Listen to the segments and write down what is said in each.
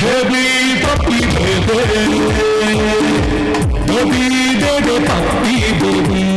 Baby पप्पी baby baby दे दे पप्पी baby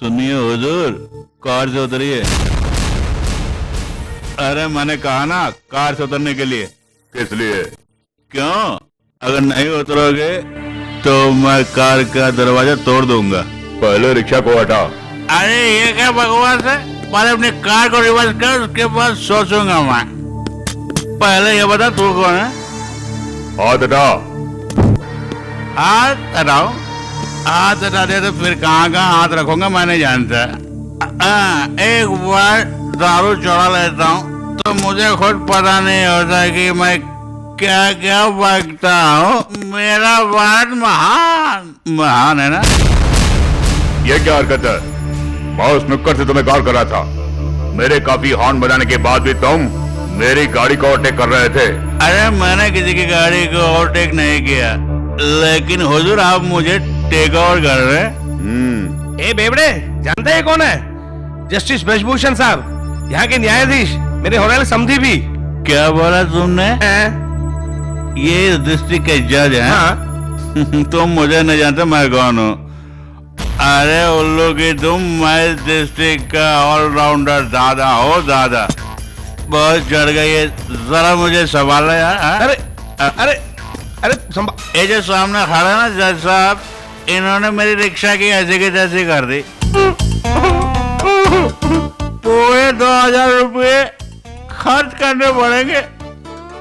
सुनिए हुजूर, car से उतरिए। अरे मैंने कहा ना कार से उतरने के लिए। किस लिए? क्यों? अगर नहीं उतरोगे तो मैं कार का दरवाजा तोड़ दूंगा। पहले रिक्शा को हटा। अरे ये क्या बकवास है? पहले अपनी कार को रिवर्स कर, उसके बाद सोचूंगा मैं। पहले ये बता तू कौन है? हाथ हटा। हाथ हटाओ? हाथ हटा दे तो फिर कहाँ कहाँ हाथ रखूंगा मैं नहीं जानता। एक बार दारू चढ़ा लेता हूँ तो मुझे खुद पता नहीं होता कि मैं क्या क्या बकता हूँ। मेरा बात महान महान है ना। ये क्या हरकत है? मैं उस नुक्कड़ से तुम्हें कॉल कर रहा था। मेरे काफी हॉर्न बजाने के बाद भी तुम मेरी गाड़ी को ओवरटेक कर रहे थे। अरे मैंने किसी की गाड़ी को ओवरटेक नहीं किया, लेकिन हुजूर आप मुझे टेक ओवर कर रहे हैं। ए बेबड़े, जानते हैं कौन है? जस्टिस ब्रजभूषण साहब, यहाँ के न्यायाधीश, मेरे होने वाले समधी भी। क्या बोला तुमने? ये डिस्ट्रिक्ट के जज हैं? हाँ। तुम मुझे नहीं जानते मैं कौन हूँ। अरे उल्लू की तुम, मैं डिस्ट्रिक्ट का ऑलराउंडर दादा हो दादा। बहुत चढ़ गई है, जरा मुझे संभालो यार। अरे अरे अरे ये जो सामने खड़ा है ना जज साहब, इन्होंने मेरी रिक्शा की ऐसे की तैसी कर दी। पूरे 2000 रुपये खर्च करने पड़ेंगे।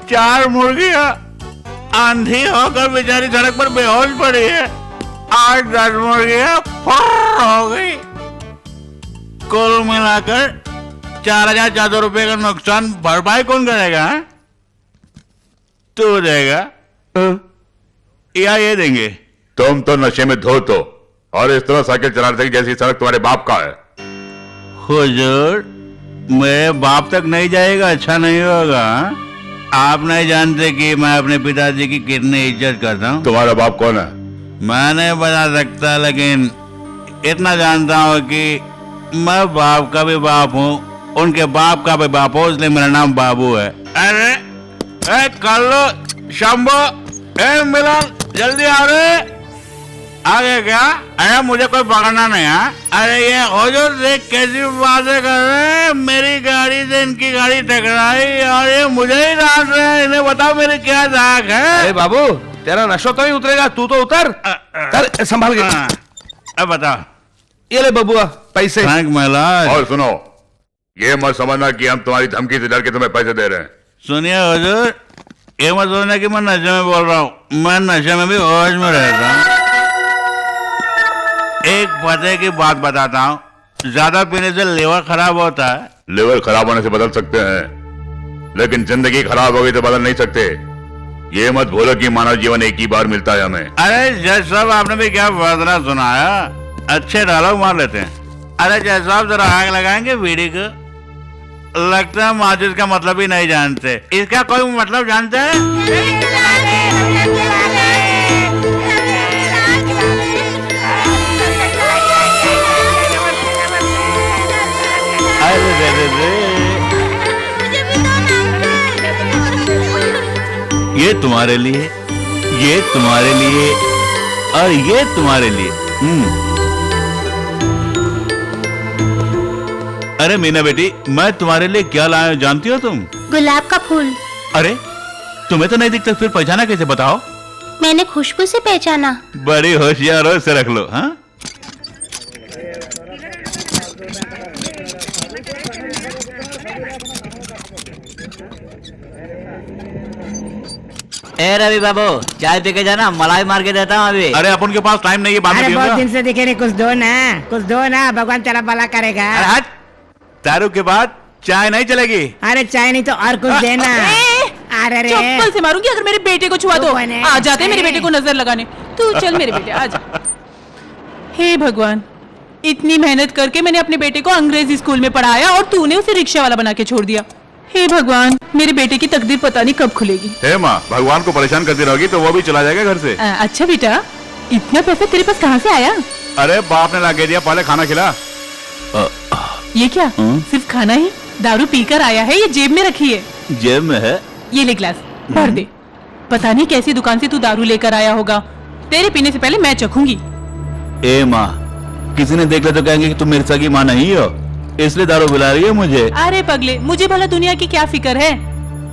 4 मुर्गियां आंधी होकर बेचारी सड़क पर बेहोश पड़ी है। 8-10 मुर्गियां फर्र हो गई। कुल मिलाकर 4400 रुपये का नुकसान भरपाई कौन करेगा? तू देगा या ये देंगे? तुम तो नशे में धो तो, और इस तरह साइकिल चला रहे थे जैसी सड़क तुम्हारे बाप का है। हुजूर, मेरे बाप तक नहीं जाएगा, अच्छा नहीं होगा। आप नहीं जानते कि मैं अपने पिताजी की कितनी इज्जत करता हूँ। तुम्हारा बाप कौन है? मैं नहीं बता सकता, लेकिन इतना जानता हूँ कि मैं बाप का भी बाप हूँ, उनके बाप का भी बाप हूँ, इसलिए मेरा नाम बाबू है। अरे कल्लो, शंभो, मिलन, जल्दी आ रहे। आगे क्या? अरे मुझे कोई पकड़ना नहीं है। अरे ये हुजूर देख कैसी बातें कर रहे हैं। मेरी गाड़ी से इनकी गाड़ी टकराई और ये मुझे ही डांट रहे हैं। इन्हें बताओ मेरी क्या दाग है? अरे बाबू, तेरा नशा तो ही उतरेगा, तू तो उतर। चल संभाल के। अब बताओ। ये ले बबुआ पैसे। थैंक महाराज। और सुनो, ये मत समझना कि हम तुम्हारी धमकी से डर के तुम्हें पैसे दे रहे हैं। सुनिए हुजूर, ये मत सोचना कि मैं नशे में बोल रहा हूँ। मैं नशे में भी होश में रहता हूँ। एक पते की बात बताता हूँ, ज्यादा पीने से लिवर खराब होता है। लिवर खराब होने से बदल सकते हैं, लेकिन जिंदगी खराब हो गई तो बदल नहीं सकते। ये मत भूलो कि मानव जीवन एक ही बार मिलता है हमें। अरे जज साहब, आपने भी क्या फैसला सुनाया? अच्छे डायलॉग मार लेते हैं। अरे जज साहब, जरा आग लगाएंगे बीड़ी को। लगता है माचिस का मतलब ही नहीं जानते। इसका कोई मतलब जानते हैं? ये तुम्हारे लिए, ये तुम्हारे लिए और ये तुम्हारे लिए। अरे मीना बेटी, मैं तुम्हारे लिए क्या लाया हूं जानती हो तुम? गुलाब का फूल। अरे तुम्हें तो नहीं दिखता, फिर पहचाना कैसे? बताओ। मैंने खुशबू से पहचाना। बड़ी होशियार हो, इसे रख लो। हाँ, ए रवि बाबू, चाय पी के जाना, मलाई मार के देता हूँ अभी। अरे अपन के पास टाइम नहीं है, बाद में अरे बहुत पीऊंगा। दिन से दिखे नहीं, कुछ दो ना, कुछ दो ना, भगवान तेरा भला करेगा। अरे हट, दारू के बाद चाय नहीं चलेगी। अरे चाय नहीं तो और कुछ देना। अरे रे चप्पल से मारूंगी अगर मेरे बेटे को छुआ तो। तू बने। आ जाते हैं मेरे बेटे को नजर लगाने। तू चल मेरे बेटे, आ जा। हे भगवान, इतनी मेहनत करके मैंने अपने बेटे को अंग्रेजी स्कूल में पढ़ाया और तूने उसे रिक्शा वाला बना के छोड़ दिया। हे भगवान, मेरे बेटे की तकदीर पता नहीं कब खुलेगी। हे माँ, भगवान को परेशान करती रहोगी तो वो भी चला जाएगा घर से। अच्छा बेटा, इतना पैसा तेरे पास कहाँ से आया? अरे बाप ने लाके दिया, पहले खाना खिला। ये क्या, सिर्फ खाना ही? दारू पीकर आया है या जेब में रखी है? जेब में है। ये ले ग्लास, भर दे। पता नहीं कैसी दुकान से तू दारू लेकर आया होगा। तेरे पीने से पहले मैं चखूंगी। ए माँ, किसी ने देख ले तो कहेंगे कि तुम मेरी सगी माँ नहीं हो, इसलिए दारू पिला रही है मुझे। अरे पगले, मुझे भला दुनिया की क्या फिक्र है?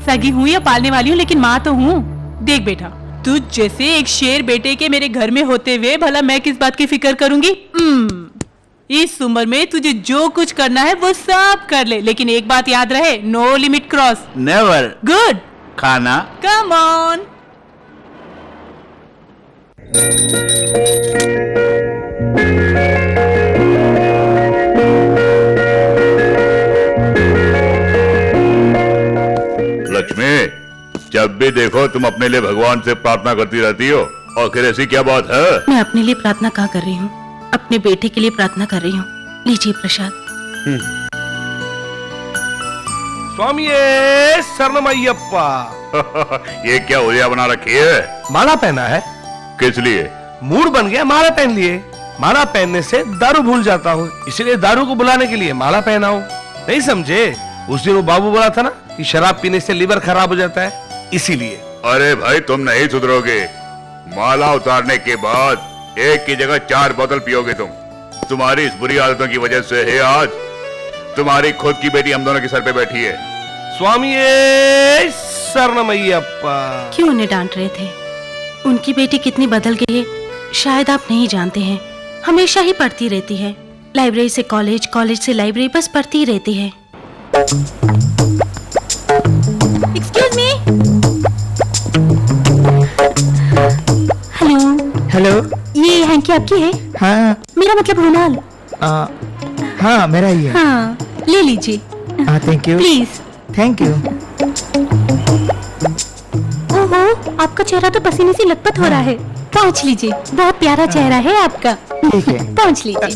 सगी हूँ या पालने वाली हूँ, लेकिन माँ तो हूँ। देख बेटा, तू जैसे एक शेर बेटे के मेरे घर में होते हुए भला मैं किस बात की फिक्र करूंगी? इस उम्र में तुझे जो कुछ करना है वो सब कर ले, लेकिन एक बात याद रहे, no limit cross. Never. Good. खाना। Come on. लक्ष्मी, जब भी देखो तुम अपने लिए भगवान से प्रार्थना करती रहती हो, आखिर ऐसी क्या बात है? मैं अपने लिए प्रार्थना कहाँ कर रही हूँ, अपने बेटे के लिए प्रार्थना कर रही हूँ। लीजिए प्रसाद। स्वामी शरणमय्यप्पा। ये क्या उलिया बना रखी है? माला पहना है। किस लिए? मूड बन गया, माला पहन लिए। माला पहनने से दारू भूल जाता हूँ, इसलिए दारू को बुलाने के लिए माला पहना हूँ। नहीं समझे? उस दिन वो बाबू बोला था ना कि शराब पीने से लिवर खराब हो जाता है, इसीलिए। अरे भाई, तुम नहीं सुधरोगे। माला उतारने के बाद एक की जगह 4 बोतल पियोगे तुम। तुम्हारी इस बुरी आदतों की वजह से है आज तुम्हारी खुद की बेटी हम दोनों के सर पे बैठी है। स्वामी शरणमय्यप्पा। क्यों उन्हें डांट रहे थे? उनकी बेटी कितनी बदल गई है, शायद आप नहीं जानते हैं। हमेशा ही पढ़ती रहती है, लाइब्रेरी से कॉलेज, कॉलेज से लाइब्रेरी, बस पढ़ती रहती है। Excuse me. हेलो। हेलो। ये हैंकी आपकी है? हाँ। मेरा मतलब रोनाल। हाँ मेरा ही है। हाँ, ले लीजिए। हाँ thank you. Please. Thank you. ओहो, आपका चेहरा तो पसीने से लथपथ हो रहा है। पहुँच लीजिए, बहुत प्यारा चेहरा है आपका। ठीक है। पहुँच लीजिए।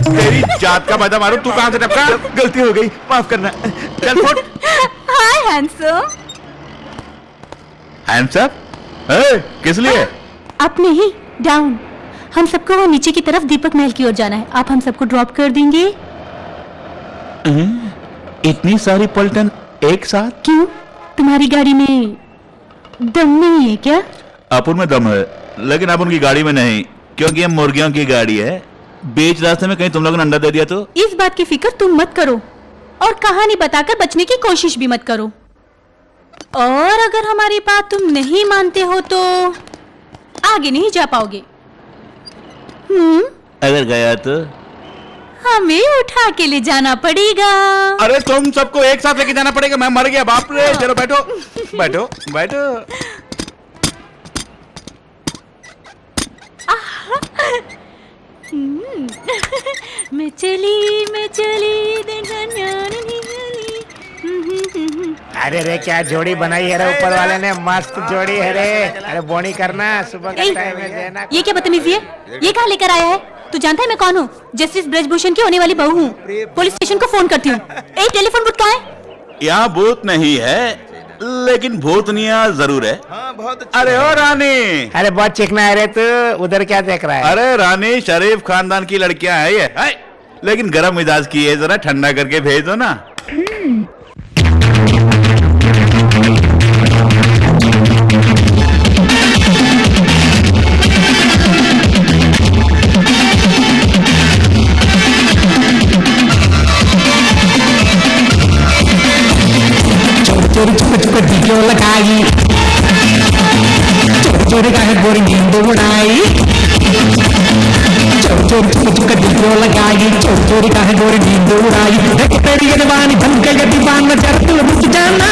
तेरी जात का बदा मारू, तू कहाँ से टपका? गलती हो गई, माफ करना। चल फुट। हाय हैंडसम। हैंड्सअप? किस लिए? अप नहीं, डाउन। हम सबको वो नीचे की तरफ दीपक महल की ओर जाना है। आप हम सबको ड्रॉप कर देंगे? इतनी सारी पलटन एक साथ? क्यों, तुम्हारी गाड़ी में दम नहीं है क्या? अपन में दम है, लेकिन अपन की गाड़ी में नहीं, क्योंकि ये मुर्गियों की गाड़ी है। बीच रास्ते में कहीं तुम लोगों ने अंडा दे दिया तो? इस बात की फिक्र तुम मत करो, और कहानी बताकर बचने की कोशिश भी मत करो। और अगर हमारी बात तुम नहीं मानते हो तो आगे नहीं जा पाओगे। अगर गया तो हमें उठा के ले जाना पड़ेगा। अरे तुम सबको एक साथ लेके जाना पड़ेगा, मैं मर गया बाप रे। चलो बैठो बैठो बैठो। मैं चली अरे रे, क्या जोड़ी बनाई है रे ऊपर वाले ने, मस्त जोड़ी है रे। अरे बोनी करना, सुबह का टाइम है देना। ये क्या बदतमीजी है? ये कहाँ लेकर आया है? तू जानता है मैं कौन हूँ? जस्टिस ब्रजभूषण की होने वाली बहू हूँ। पुलिस स्टेशन को फोन करती हूँ। एक टेलीफोन बुथ कहाँ है? यहाँ भूत नहीं है, लेकिन भूतनिया जरूर है। हाँ, बहुत। अरे ओ रानी। अरे बहुत चिकना है रे तू, उधर क्या देख रहा है? अरे रानी, शरीफ खानदान की लड़कियां है ये, लेकिन गरम मिजाज की है, जरा ठंडा करके भेज दो ना। टिकियो लगाई चोर चोरी का है गोरी नींद उड़ाई देख तेरी जवानी बन गई दीवाना जरा तू रुक जाना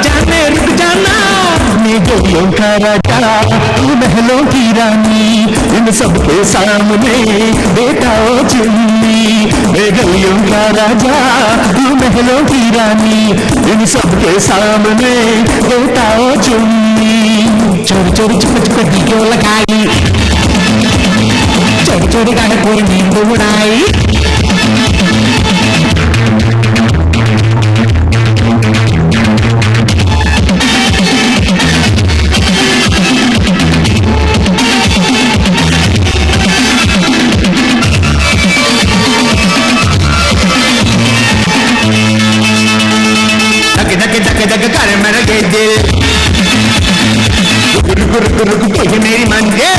जाने रुक जाना मैं गोलियों का राजा तू महलों की रानी इन सबके सामने बेटा ओ चुन्नी मैं गलियों का राजा तू महलों की रानी इन सबके सामने बेटा ओ चुन्नी चोरी चोरी चुप चुप टिकियो लगाई चोरी चोरी का है कोई नींद उड़ाई जग कर मर गए दिल रुक रुक रुक रुक मेरी मंजिल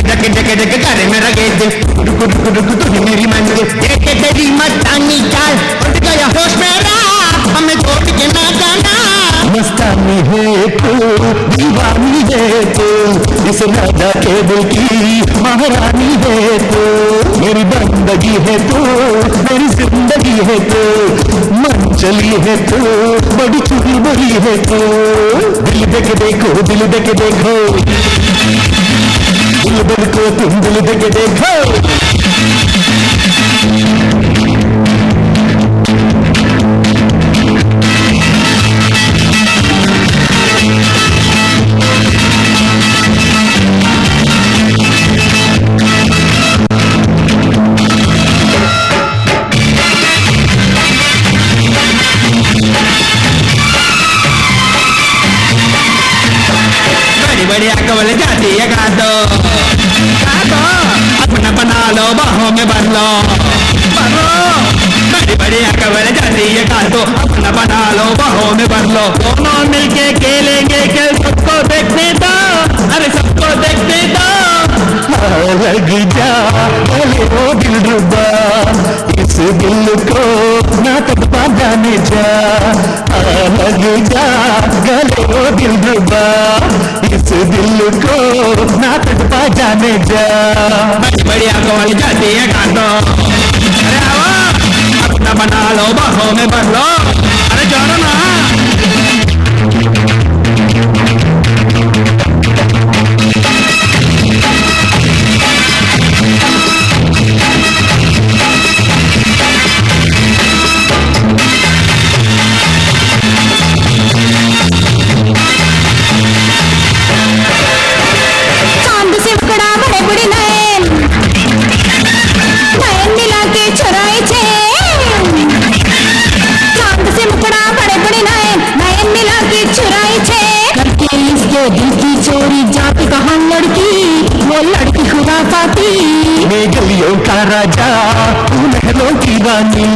जग जग जग कर मर गए दिल रुक रुक रुक तुझ मेरी मंजिल देख तेरी मस्तानी चाल उठ गया होश मेरा हमें छोड़ के ना जाना मस्तानी है तू दीवानी है तू इस राजा के दिल की महारानी है तू मेरी बंदगी है तू मेरी जिंदगी है तू मन चली है तू बड़ी चुरी बड़ी है तू दिल देख देखो दिल देख देखो दिल देखो तुम दिल देख देखो बड़ी अकबल जाती है काटो अपना बना लो बाहों में भर लो बड़ी बड़ी अकबल जाती है काटो अपना बना लो बाहों में भर लो दोनों मिलके खेलेंगे खेल सबको देखने दो अरे सबको देखने दो लग जा ओ दिल रुबा इस दिल को ना तक जाने जा लग जा गले ओ दिल रुबा इस दिल को ना तक जाने जा बढ़िया कौन जाती है काटो अरे आओ अपना बना लो बाहों में भर लो अरे जानो ना दिल की चोरी जाती कहाँ लड़की वो लड़की खुदा पाती मैं गलियों का राजा तू महलों की रानी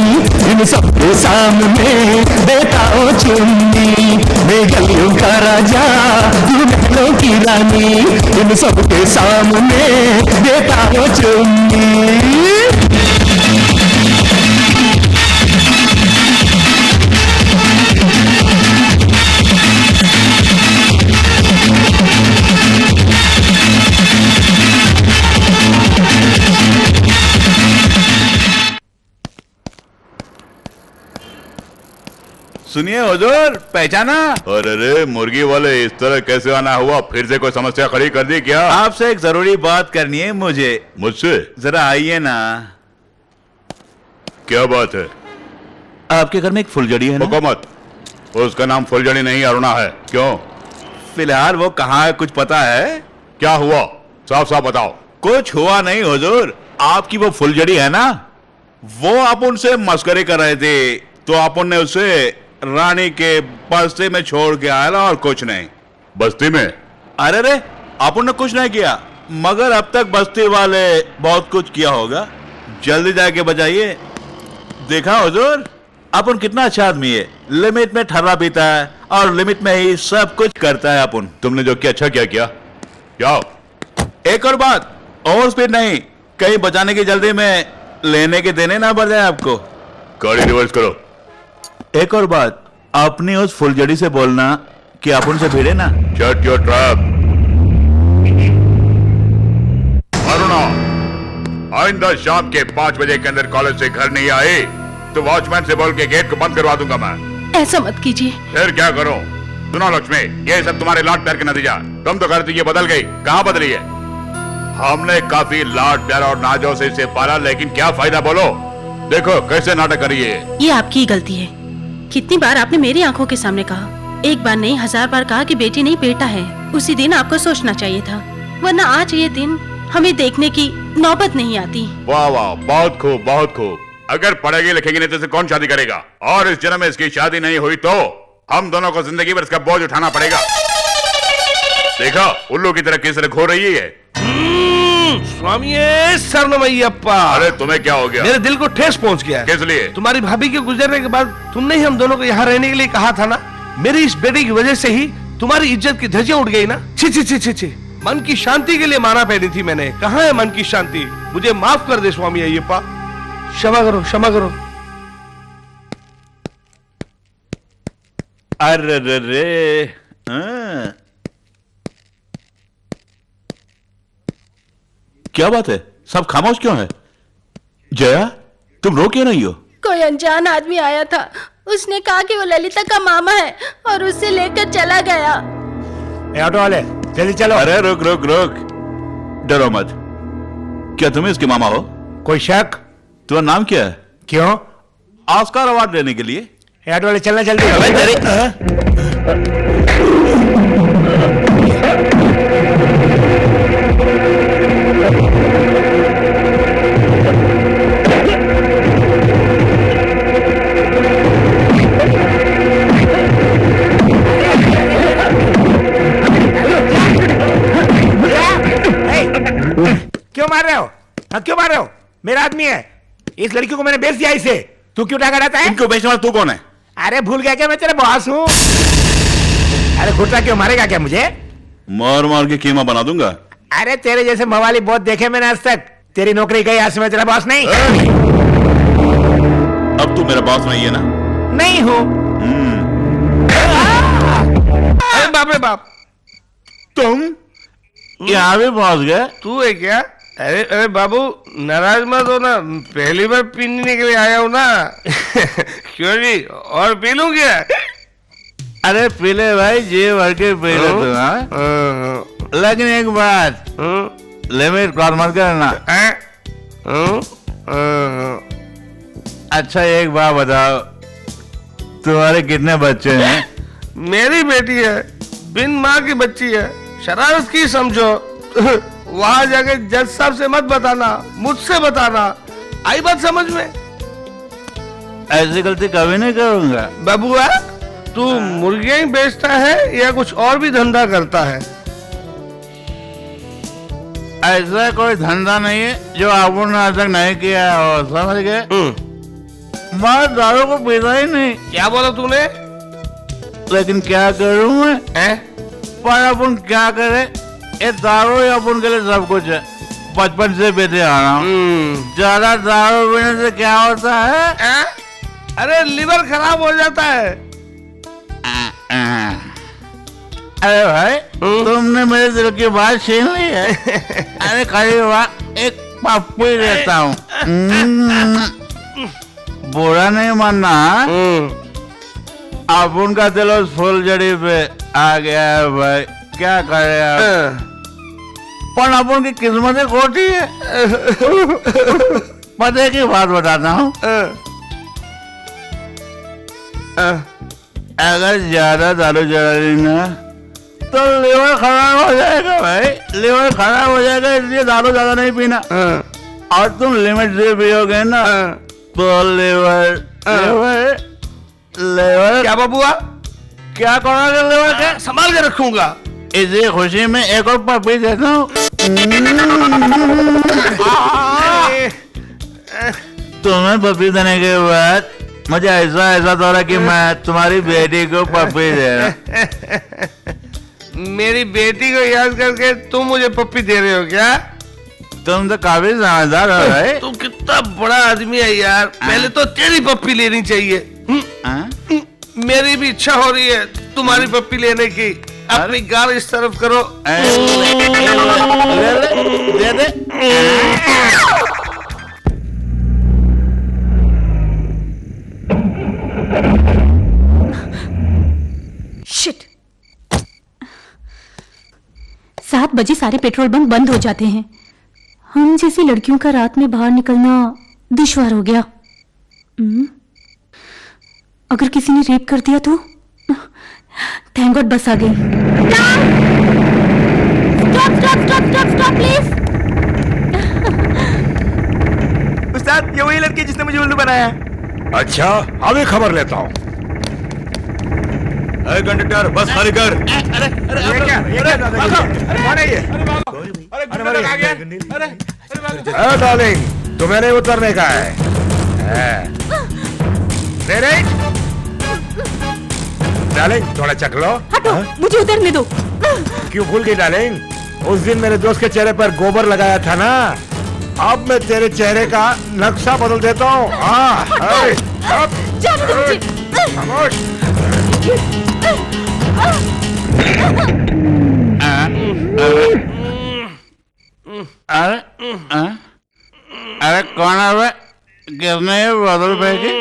इन सबके सामने बेटा ओ चुन्नी मैं गलियों का राजा तू महलों की रानी इन सबके सामने बेटा ओ चुन्नी सुनिए हुजूर पहचाना अरे रे मुर्गी वाले इस तरह कैसे आना हुआ फिर से कोई समस्या खड़ी कर दी क्या आपसे एक जरूरी बात करनी है मुझे मुझसे जरा आइए ना क्या बात है आपके घर में एक फुलझड़ी है ना हुकूमत उसका नाम फुलझड़ी नहीं अरुणा है क्यों फिलहाल वो कहाँ है कुछ पता है क्या हुआ साफ साफ बताओ कुछ हुआ नहीं हुजूर आपकी वो फुलझड़ी है ना वो आप उनसे मस्करी कर रहे थे तो आप ने उसे रानी के बस्ती में छोड़ के आया और कुछ नहीं बस्ती में अरे रे आपने कुछ नहीं किया मगर अब तक बस्ती वाले बहुत कुछ किया होगा जल्दी जाके बजाइए देखा हुजूर अपन कितना अच्छा आदमी है लिमिट में ठर्रा पीता है और लिमिट में ही सब कुछ करता है अपन तुमने जो किया अच्छा क्या किया क्या एक और बात ओवर स्पीड नहीं कहीं बचाने की जल्दी में लेने के देने ना पड़ जाए आपको गाड़ी रिवर्स करो एक और बात अपनी उस फुलझड़ी से बोलना कि आप उनसे भिड़े ना शट योर ट्रैप अरुणा आइंदा शाम के 5 बजे के अंदर कॉलेज से घर नहीं आए तो वॉचमैन से बोल के गेट को बंद करवा दूंगा मैं। ऐसा मत कीजिए। फिर क्या करूं? सुनो लक्ष्मी, ये सब तुम्हारे लाड प्यार के नतीजा। तुम तो कहती ये बदल गई, कहाँ बदली है? हमने काफी लाड प्यार और नाजों से इसे पाला, लेकिन क्या फायदा बोलो? देखो कैसे नाटक करी है। ये आपकी ही गलती है। कितनी बार आपने मेरी आंखों के सामने कहा, एक बार नहीं 1000 बार कहा कि बेटी नहीं बेटा है। उसी दिन आपको सोचना चाहिए था, वरना आज ये दिन हमें देखने की नौबत नहीं आती। वाह वाह, बहुत खूब बहुत खूब। अगर पढ़ेगी लिखेगी नहीं तो इसे कौन शादी करेगा? और इस जन्म में इसकी शादी नहीं हुई तो हम दोनों को जिंदगी भर इसका बोझ उठाना पड़ेगा। देखा उल्लू की तरह किस तरह खो रही है। स्वामी शरणमय्यप्पा। अरे तुम्हें क्या हो गया? मेरे दिल को ठेस पहुंच गया। किस लिए? तुम्हारी भाभी के गुजरने के बाद तुमने ही हम दोनों को यहाँ रहने के लिए कहा था ना। मेरी इस बेटी की वजह से ही तुम्हारी इज्जत की धज्जियां उड़ गई ना। छी छी छी छी छी। मन की शांति के लिए माना पहनी थी मैंने। कहाँ है मन की शांति? मुझे माफ कर दे स्वामी अय्यप्पा, क्षमा करो क्षमा करो। अरे रे रे, हाँ। क्या बात है? सब खामोश क्यों है? जया, तुम रो क्यों नहीं हो? कोई अनजान आदमी आया था, उसने कहा कि वो ललिता का मामा है और उसे लेकर चला गया। ऑटो वाले जल्दी चलो। अरे रुक रुक रुक, डरो मत। क्या तुम इसके मामा हो? कोई शक? तुम्हारा नाम क्या है? क्यों? ऑस्कर अवार्ड लेने के लिए। ऑटो वाले चलना जल्दी। क्यों मार रहे हो? हाँ क्यों मार रहे हो? मेरा आदमी है, इस लड़की को मैंने बेच दिया इसे। तू क्यों टाका रहता है? इनको बेचने वाला तू कौन है? अरे भूल गया क्या मैं तेरे बॉस हूँ? अरे घुटना क्यों मारेगा क्या मुझे? मार मार के कीमा बना दूंगा। अरे तेरे जैसे मवाली बहुत देखे मैंने आज तक। तेरी नौकरी गई, आज से मैं तेरा बॉस नहीं। अब तू मेरा बॉस नहीं है ना? नहीं हूँ। अरे बाप रे बाप, तुम यहाँ भी पहुंच गए? तू है क्या? अरे अरे बाबू नाराज मत हो ना, पहली बार पीने के लिए आया हूँ ना। क्यों जी, और पी लूं क्या? अरे पीले भाई, जी भर के पीले तू। हाँ? लेकिन एक बात, लिमिट क्रॉस मत करना। अच्छा एक बात बताओ, तुम्हारे कितने बच्चे हैं? मेरी बेटी है, बिन माँ की बच्ची है। शरारत की समझो। वहां जाके जज साहब से मत बताना, मुझसे बताना। आई बात समझ में? ऐसी गलती कभी नहीं करूंगा। बबुआ, तू मुर्गियां ही बेचता है या कुछ और भी धंधा करता है? ऐसा कोई धंधा नहीं है जो आपने आज तक नहीं किया हो, समझ गए? मैं दारू को पीता ही नहीं। क्या बोला तूने? लेकिन क्या करूं मैं? पर अपन क्या करे, ये दारू ही अपन के लिए सब कुछ है। बचपन से पीते आ रहा हूँ। ज्यादा दारू पीने से क्या होता है? अरे लिवर खराब हो जाता है। अरे भाई, तुमने मेरे दिल की बात छीन ली है। अरे करीब एक पप्पी देता हूँ। बुरा नहीं मानना। अब उनका दिल उस फूल जड़ी पे आ गया है भाई, क्या करे आप? पर अपन की किस्मत खोटी है। पते की बात बताता हूँ, अगर ज्यादा दारू चढ़ा ली ना तो लीवर खराब हो जाएगा भाई, लीवर खराब हो जाएगा। इसलिए दारू ज्यादा नहीं पीना। और तुम लिमिट से पियोगे ना तो लीवर लीवर लीवर। क्या बबुआ, क्या करोगे लीवर के? संभाल के रखूंगा। इसी खुशी में एक और पपी देता हूँ। तुम्हें पपी देने के बाद मुझे ऐसा ऐसा हो रहा कि मैं तुम्हारी बेटी को पपी दे रहा। मेरी बेटी को याद करके तुम मुझे पप्पी दे रहे हो क्या? तुम तो काफी समझदार हो भाई। तू कितना बड़ा आदमी है यार। पहले तो तेरी पप्पी लेनी चाहिए। मेरी भी इच्छा हो रही है तुम्हारी पप्पी लेने की। अपनी गाल इस तरफ करो। दे दे। बजे सारे पेट्रोल पंप बंद हो जाते हैं। हम जैसी लड़कियों का रात में बाहर निकलना दुश्वार हो गया। अगर किसी ने रेप कर दिया तो? थैंक गॉड बस आ गई। Stop stop stop stop stop please. उस्ताद, ये वही लड़की जिसने मुझे उल्लू बनाया। अच्छा, अभी खबर लेता हूँ। कंडक्टर, बस खाली कर। ये क्या दादा? कौन है ये? अरे डार्लिंग, तुम्हें नहीं उतरने का है। डार्लिंग, थोड़ा चख लो। हटो, मुझे उतरने दो। क्यों भूल गई डार्लिंग? उस दिन मेरे दोस्त के चेहरे पर गोबर लगाया था ना, अब मैं तेरे चेहरे का नक्शा बदल देता हूँ। जाने दो मुझे। खामोश। अरे कौन है वे? किसने ये बोतल फेंकी?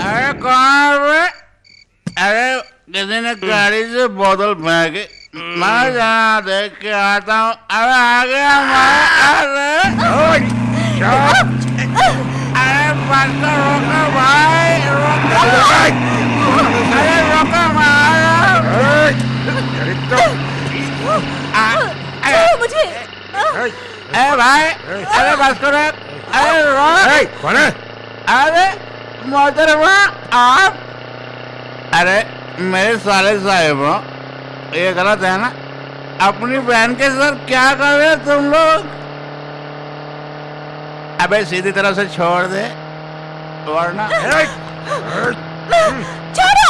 अरे कौन है वे? अरे किसी ने गाड़ी से बोतल फेंकी। मैं जहाँ देख के आता हूँ। अरे आ गया अरे बस तो रोको भाई, रोको। अरे रोको मुझे। अरे भाई, अरे बस करो। अरे रोक। कौन है? अरे मोहतरमा आप। अरे मेरे साले साहिब हो, ये गलत है ना? अपनी बहन के साथ क्या कर रहे हो तुम लोग? अबे सीधी तरह से छोड़ दे वरना छोड़ो।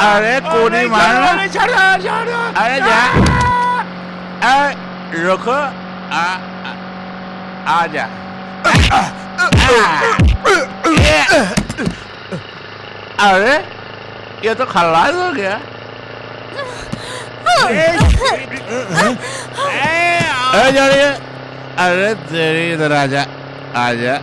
अरे कोनी मारना। अरे जा। अरे रुको। आ जा। अरे ये तो खल्लास हो गया। अरे जा रही है। अरे तेरी इधर आजा, आजा।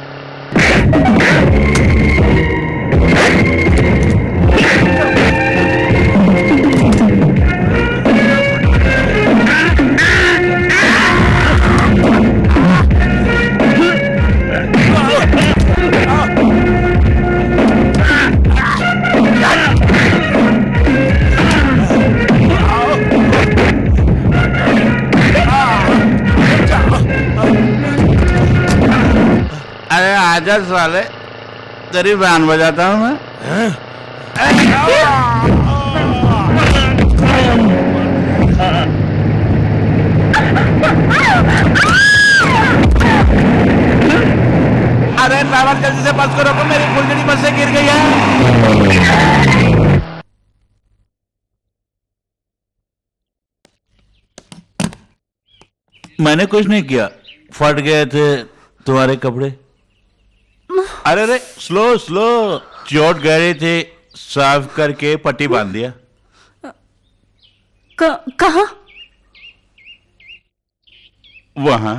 अरे आजा साले, तेरी बैंड बजाता हूँ मैं। अरे ड्राइवर जल्दी से बस को रोको, मेरी फुलझड़ी बस से गिर गई है। मैंने कुछ नहीं किया, फट गए थे तुम्हारे कपड़े। अरे रे स्लो स्लो, चोट गहरी थी, साफ करके पट्टी बांध दिया। कहाँ? वहां।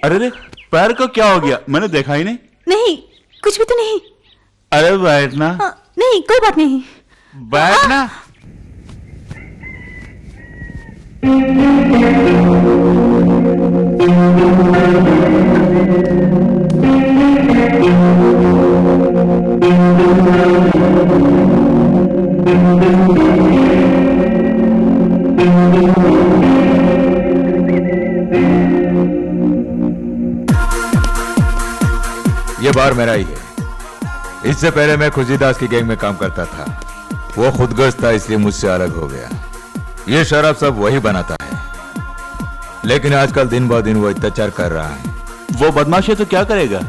अरे रे पैर को क्या हो गया? मैंने देखा ही नहीं। नहीं, कुछ भी तो नहीं। अरे बैठना। नहीं, कोई बात नहीं। बैठना। कार मेरा ही है। इससे पहले मैं खुशीदास की गैंग में काम करता था। वो खुदगर्ज था इसलिए मुझसे अलग हो गया। ये शराब सब वही बनाता है, लेकिन आजकल दिन ब दिन वो अत्याचार कर रहा है। वो बदमाश है तो क्या करेगा?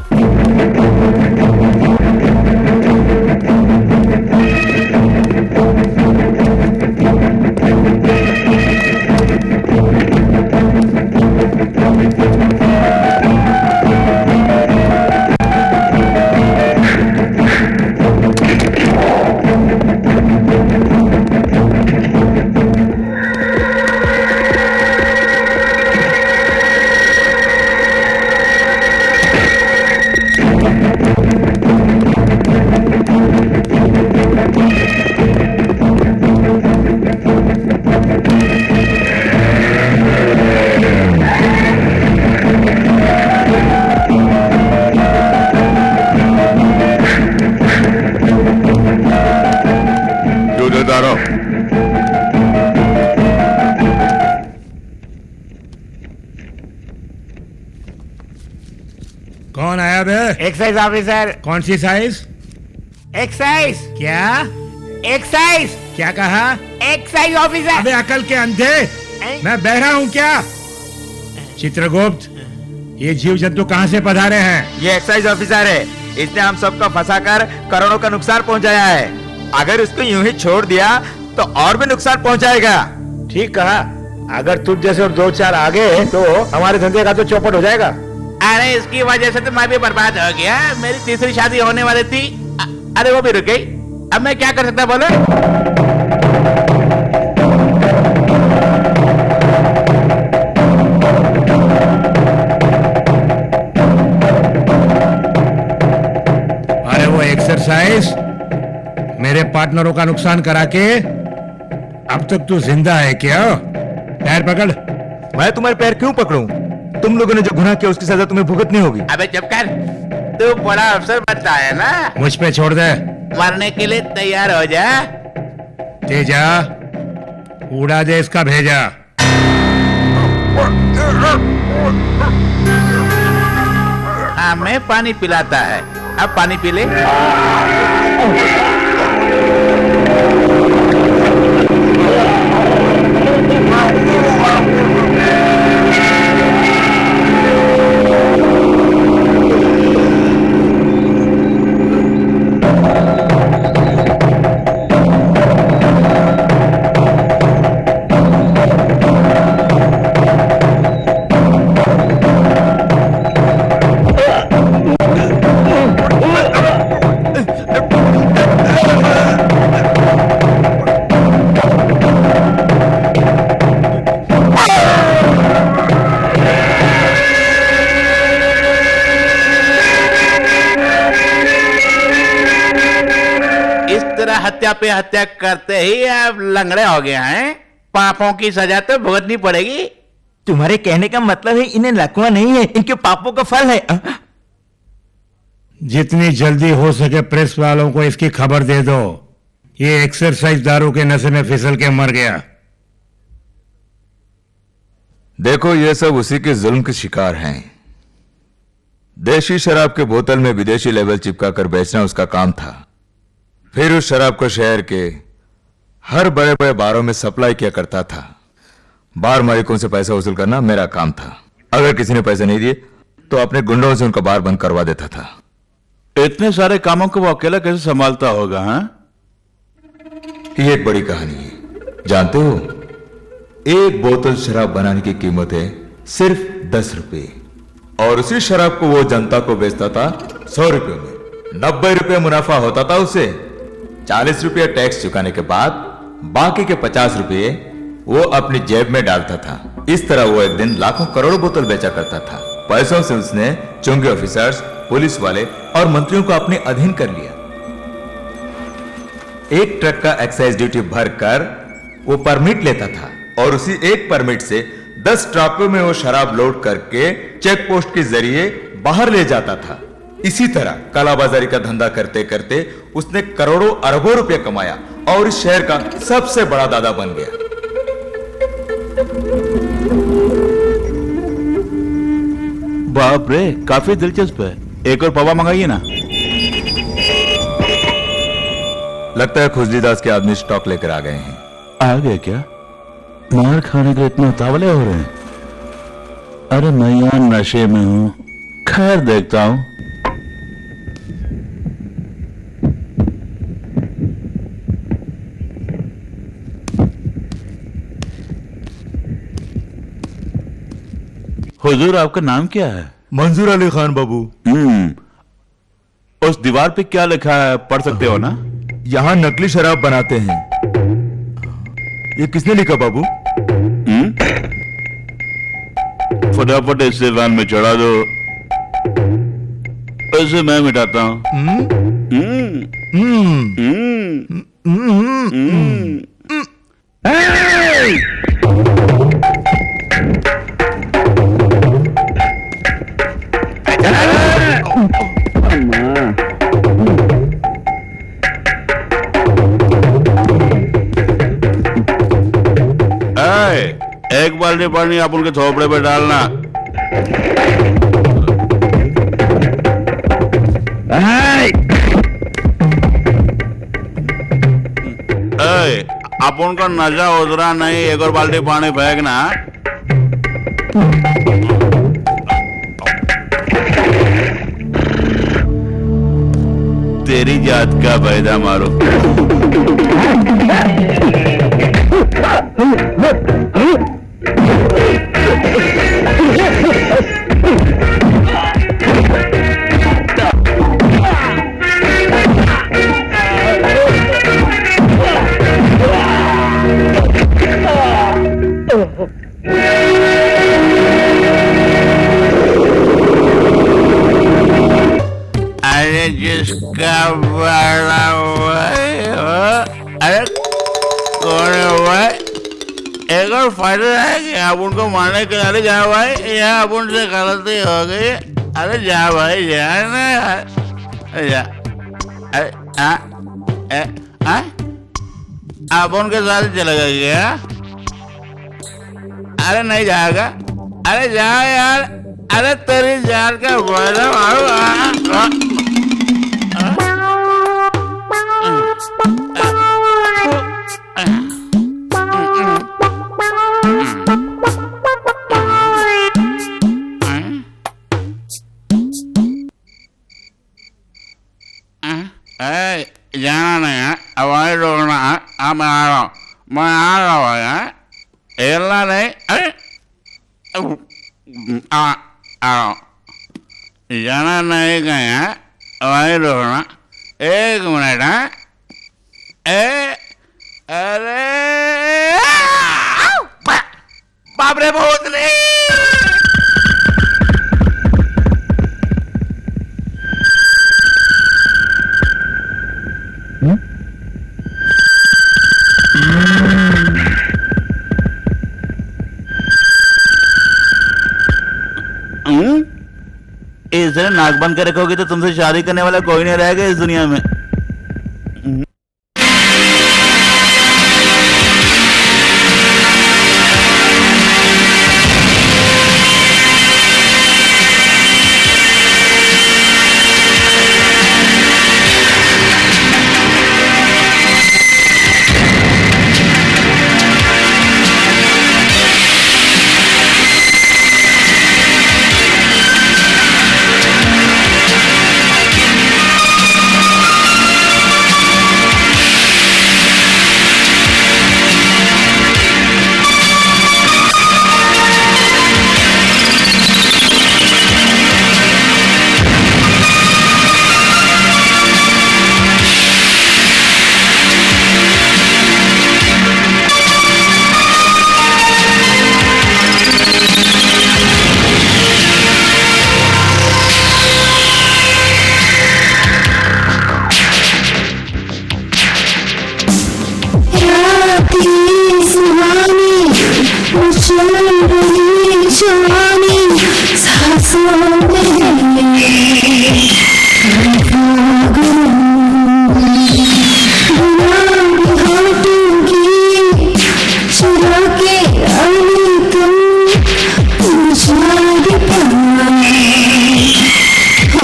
कौन आया बे? Excise officer. कौन सी साइज? एक्साइज। क्या एक्साइज? क्या कहा? Excise officer. अबे अकल के अंधे, मैं बहरा हूँ क्या? चित्रगुप्त, ये जीव जंतु कहाँ से पधारे हैं? ये एक्साइज ऑफिसर है। इसने हम सबको फंसाकर करोड़ों का नुकसान पहुंचाया है। अगर इसको यूं ही छोड़ दिया तो और भी नुकसान पहुंचाएगा। ठीक कहा। अगर तुझ जैसे और दो चार आगे तो हमारे धंधे का तो चौपट हो जाएगा। अरे इसकी वजह से तो मैं भी बर्बाद हो गया। मेरी तीसरी शादी होने वाली थी, अरे वो भी रुक गई। अब मैं क्या कर सकता बोलो? अरे वो एक्सरसाइज मेरे पार्टनरों का नुकसान करा के अब तक तू जिंदा है क्या? पैर पकड़। मैं तुम्हारे पैर क्यों पकड़ूं? तुम लोगों ने जो गुनाह किया उसकी सजा तुम्हें भुगतनी होगी। अबे चुप कर, तू बड़ा अफसर बनता है ना। मुझ पे छोड़ दे। मरने के लिए तैयार हो जा। तेजा, उड़ा दे इसका भेजा। हमें पानी पिलाता है, अब पानी पी ले। हत्या पे हत्या करते ही अब लंगड़े हो गए हैं। पापों की सजा तो भुगतनी पड़ेगी। तुम्हारे कहने का मतलब है इन्हें लकवा नहीं है, इनके पापों का फल है। जितनी जल्दी हो सके प्रेस वालों को इसकी खबर दे दो। ये एक्सरसाइज दारू के नशे में फिसल के मर गया। देखो ये सब उसी के जुल्म के शिकार हैं। देशी शराब के बोतल में विदेशी लेबल चिपका कर बेचना उसका काम था। फिर उस शराब को शहर के हर बड़े बड़े बारों में सप्लाई किया करता था। बार मालिकों से पैसा वसूल करना मेरा काम था। अगर किसी ने पैसे नहीं दिए तो अपने गुंडों से उनका बार बंद करवा देता था। इतने सारे कामों को वो अकेला कैसे संभालता होगा? हाँ, ये एक बड़ी कहानी है। जानते हो, एक बोतल शराब बनाने की कीमत है सिर्फ 10 रुपए, और उसी शराब को वो जनता को बेचता था 100 रुपए में। 90 रुपए मुनाफा होता था उसे। 40 रुपया टैक्स चुकाने के बाद बाकी के 50 रुपये वो अपनी जेब में डालता था। इस तरह वो एक दिन लाखों करोड़ों बोतल बेचा करता था। पैसों से उसने चुंगी ऑफिसर्स, पुलिस वाले और मंत्रियों को अपने अधीन कर लिया। एक ट्रक का एक्साइज ड्यूटी भरकर वो परमिट लेता था, और उसी एक परमिट से 10 ट्रकों में वो शराब लोड करके चेक पोस्ट के जरिए बाहर ले जाता था। इसी तरह कालाबाजारी का धंधा करते करते उसने करोड़ों अरबों रुपए कमाया और इस शहर का सबसे बड़ा दादा बन गया। बाप रे, काफी दिलचस्प है। एक और पवा मंगाइए ना। लगता है खुजलीदास के आदमी स्टॉक लेकर आ गए हैं। आ गए क्या? मार खाने के इतना उतावले हो रहे हैं? अरे मैं यहाँ नशे में हूं। खैर देखता हूं। हुजूर, आपका नाम क्या है? मंजूर अली खान बाबू। उस दीवार पे क्या लिखा है, पढ़ सकते हो ना? यहाँ नकली शराब बनाते हैं। ये किसने लिखा बाबू? फटाफट इसे वैन में चढ़ा दो। इसे मैं मिटाता हूँ। एक बाल्टी पानी आप उनके थोपड़े पे डालना। आप उनका नशा उतरा नहीं, एक और बाल्टी पानी फेंकना। तेरी जात का बैदा मारो। अरे जिसका बड़ा अरे कौन है भाई? एक और फायदा है कि आप उनको मारने के लिए जा भाई, या आप उनसे गलती हो गई। अरे जा भाई, जा ना, जा। अरे आप उनके साथ चले गए क्या? अरे नहीं जाएगा। अरे जा यार। अरे तेरी जान का फायदा मारो। जाना नहीं है, हवाई रोकना है। मैं आ रहा हूँ, मैं आ रहा हूँ यार। हिलना नहीं। अरे आ रहा हूँ। जाना नहीं कहीं है, हवाई रोकना। एक मिनट है। अरे बाप रे, बहुत नहीं। इसे नाक बंद कर रखोगी तो तुमसे शादी करने वाला कोई नहीं रहेगा इस दुनिया में।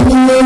Oh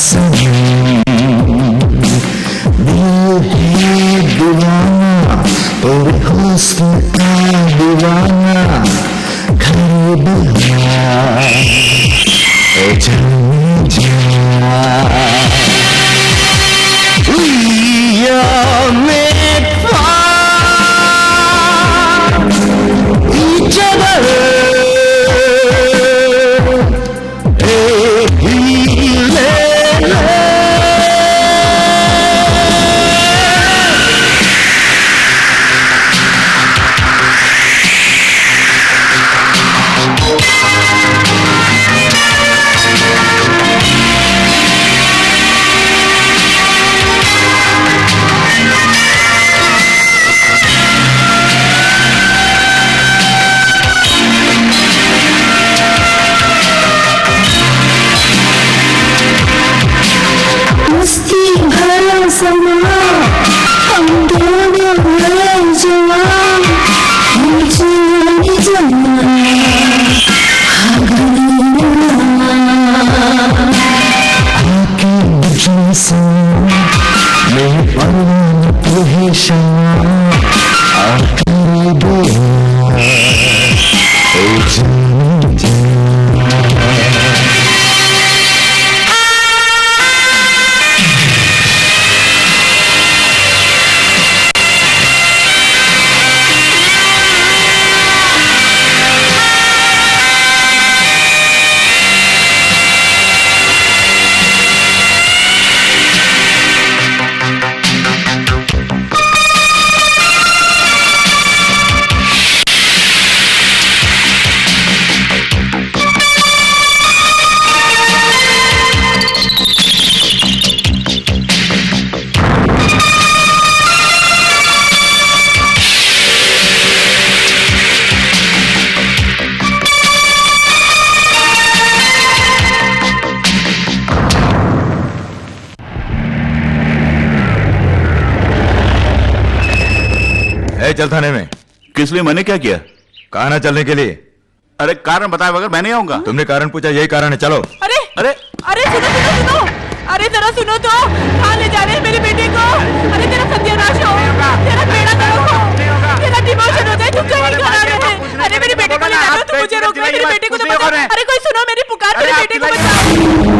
सनम दिल है दीवाना और हुस्न का दीवाना घर बना जाने जा We are made for each other. चल थाने में। किस लिए? मैंने क्या किया? कहा ना चलने के लिए। अरे कारण बताए बगैर मैं नहीं आऊंगा। तुमने कारण पूछा, यही कारण है, चलो। अरे अरे अरे सुनो सुनो सुनो, अरे जरा सुनो तो, कहाँ ले जा रहे हैं मेरे बेटे को? अरे तेरा सत्यानाश हो, तेरा बेड़ा गर्क हो, तेरा डिमोशन हो जाए, तुम कहीं करा रहे हैं? अरे मेरे बेटे को ले जा रहे हो, तुम मुझे रोक रहे हो, मेरे बेटे को तो बचाओ। अरे कोई सुनो मेरी पुकार, मेरे बेटे को बचाओ।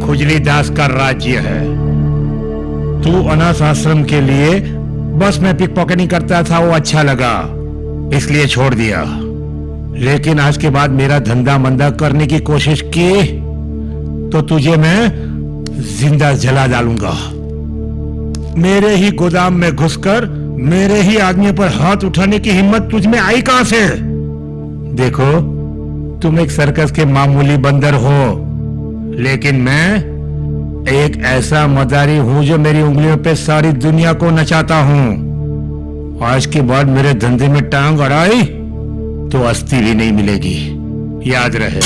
खुजली दास का राज्य है। तू अनाथ आश्रम के लिए बस में पिक पॉकेटिंग करता था, वो अच्छा लगा इसलिए छोड़ दिया। लेकिन आज के बाद मेरा धंधा मंदा करने की कोशिश की तो तुझे मैं जिंदा जला डालूंगा। मेरे ही गोदाम में घुसकर मेरे ही आदमी पर हाथ उठाने की हिम्मत तुझ में आई कहां से? देखो, तुम एक सर्कस के मामूली बंदर हो, लेकिन मैं एक ऐसा मदारी हूं जो मेरी उंगलियों पे सारी दुनिया को नचाता हूं। आज के बाद मेरे धंधे में टांग अड़ाई तो अस्थि भी नहीं मिलेगी, याद रहे।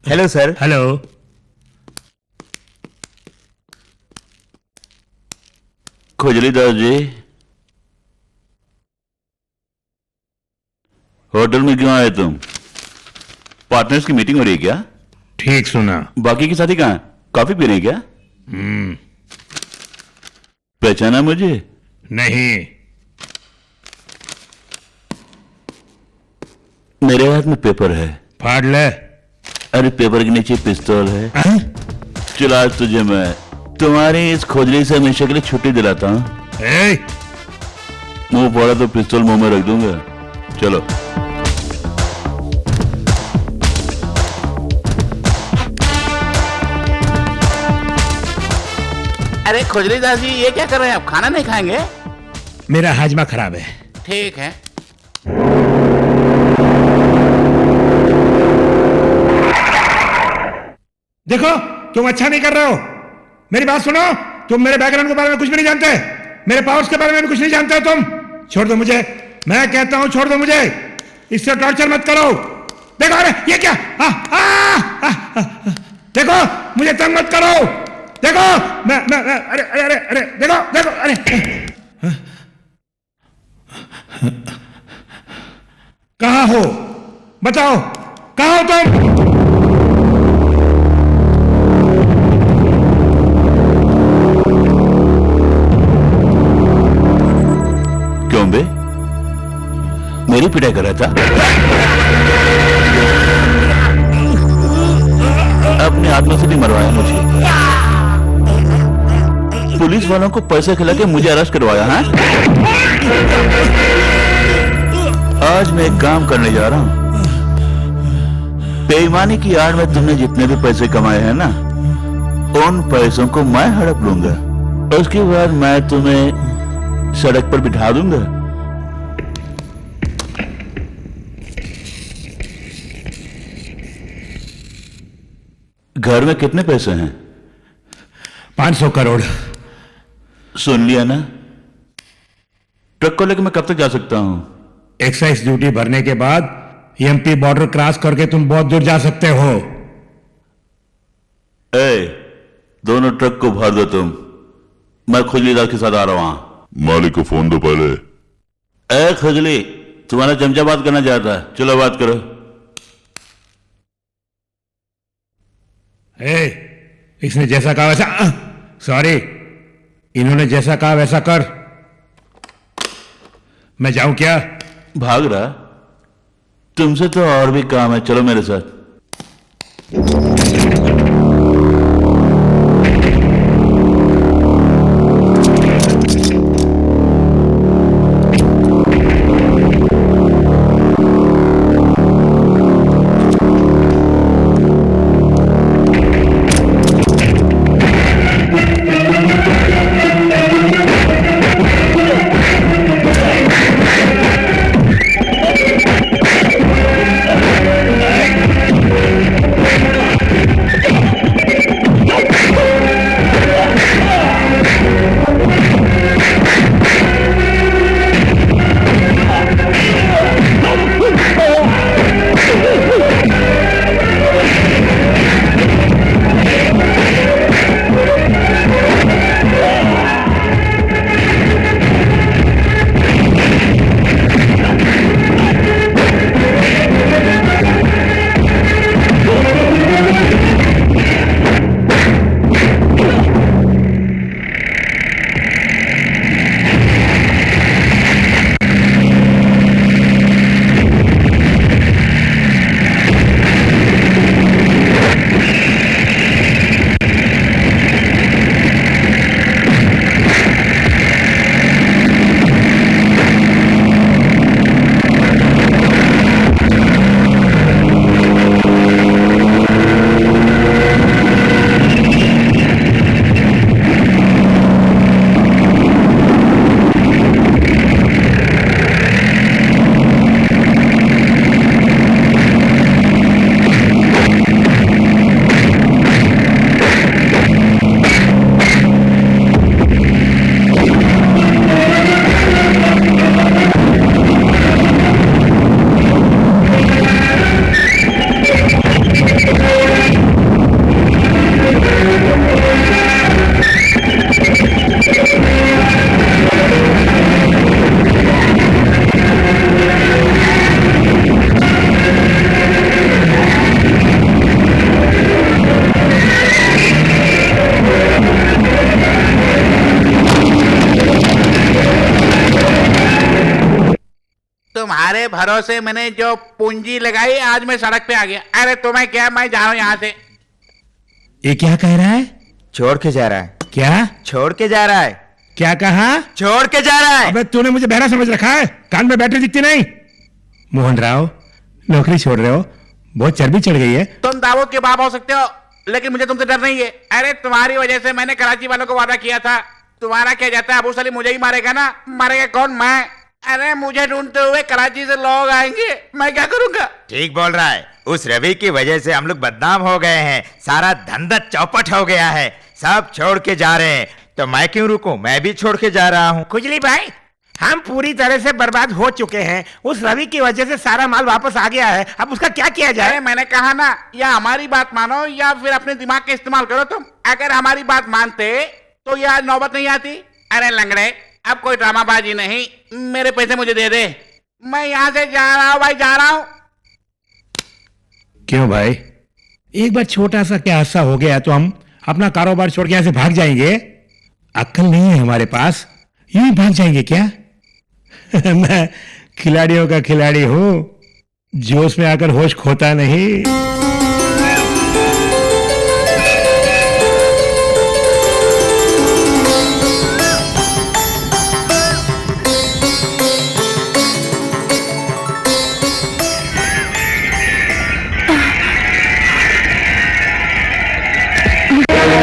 Hello sir. हेलो। खुजली दास जी, होटल में क्यों आए तुम? पार्टनर्स की मीटिंग हो रही है क्या? ठीक सुना। बाकी के साथी कहाँ? कॉफी पी रहे हैं क्या? पहचाना मुझे? नहीं। मेरे हाथ में पेपर है, फाड़ ले। अरे पेपर के नीचे पिस्तौल है। चल आज तुझे मैं तुम्हारी इस खोजली से हमेशा के लिए छुट्टी दिलाता हूँ। मुंह फोड़ा तो पिस्तौल मुंह में रख दूंगा। चलो। अरे खुजली दास जी, ये क्या कर रहे हैं आप? खाना नहीं खाएंगे? मेरा हाजमा खराब है। ठीक है। देखो, तुम अच्छा नहीं कर रहे हो। मेरी बात सुनो, तुम मेरे बैकग्राउंड के बारे में कुछ भी नहीं जानते, मेरे पावर्स के बारे में भी कुछ नहीं जानते हो तुम। छोड़ दो मुझे, मैं कहता हूं छोड़ दो मुझे, इससे टॉर्चर मत करो। देखो, अरे ये क्या? देखो, मुझे तंग मत करो। देखो, मैं अरे अरे अरे अरे देखो देखो, अरे कहाँ हो? बताओ, कहाँ हो तुम? क्यों बे? मेरी पिटाई कर रहा था? अपने आत्मा से भी मरवाया मुझे। पुलिस वालों को पैसे खिला के मुझे अरेस्ट करवाया है। आज मैं एक काम करने जा रहा हूं। बेईमानी की आड़ में तुमने जितने भी पैसे कमाए हैं ना, उन पैसों को मैं हड़प लूंगा। उसके बाद मैं तुम्हें सड़क पर बिठा दूंगा। घर में कितने पैसे हैं? 500 करोड़। सुन लिया ना? ट्रक को लेकर मैं कब तक जा सकता हूं? एक्साइज ड्यूटी भरने के बाद एमपी बॉर्डर क्रॉस करके तुम बहुत दूर जा सकते हो। दोनों ट्रक को भर दो तुम। मैं खुजली दास के साथ आ रहा हूं। मालिक को फोन दो पहले। खुजली, तुम्हारा चमचा बात करना चाहता है, चलो बात करो। इसने जैसा कहा वैसा, सॉरी, इन्होंने जैसा कहा वैसा कर। मैं जाऊं क्या? भाग रहा? तुमसे तो और भी काम है, चलो मेरे साथ। तुम्हारे भरोसे मैंने जो पूंजी लगाई, आज मैं सड़क पे आ गया। अरे तुम्हें क्या, मैं जा रहा हूँ यहाँ से। ये क्या कह रहा है? छोड़ के जा रहा है। क्या छोड़ के जा रहा है? क्या कहा? छोड़ के जा रहा है। अबे तूने मुझे बहरा समझ रखा है? कान में बैटरी दिखती नहीं? मोहन राव, नौकरी छोड़ रहे हो? बहुत चर्बी चढ़ गई है। तुम दाऊद के बाप हो सकते हो, लेकिन मुझे तुमसे डर नहीं है। अरे तुम्हारी वजह से मैंने कराची वालों को वादा किया था। तुम्हारा क्या जाता है, अबू सलीम मुझे ही मारेगा ना? मारेगा कौन? मैं। अरे मुझे ढूंढते हुए कराची से लोग आएंगे, मैं क्या करूंगा? ठीक बोल रहा है। उस रवि की वजह से हम लोग बदनाम हो गए हैं, सारा धंधा चौपट हो गया है, सब छोड़ के जा रहे हैं। तो मैं क्यों रुकूं, मैं भी छोड़ के जा रहा हूँ। खुजली भाई, हम पूरी तरह से बर्बाद हो चुके हैं। उस रवि की वजह से सारा माल वापस आ गया है, अब उसका क्या किया जाए? अरे मैंने कहा ना, या हमारी बात मानो या फिर अपने दिमाग का इस्तेमाल करो तुम। अगर हमारी बात मानते तो यह नौबत नहीं आती। अरे लंगड़े, अब कोई ड्रामाबाजी नहीं, मेरे पैसे मुझे दे दे, मैं यहाँ से जा रहा हूँ भाई, जा रहा हूँ। क्यों भाई, एक बार छोटा सा क्या हादसा हो गया तो हम अपना कारोबार छोड़ के यहाँ से भाग जाएंगे? अक्ल नहीं है हमारे पास, यूं ही भाग जाएंगे क्या? मैं खिलाड़ियों का खिलाड़ी हूं, जोश में आकर होश खोता नहीं।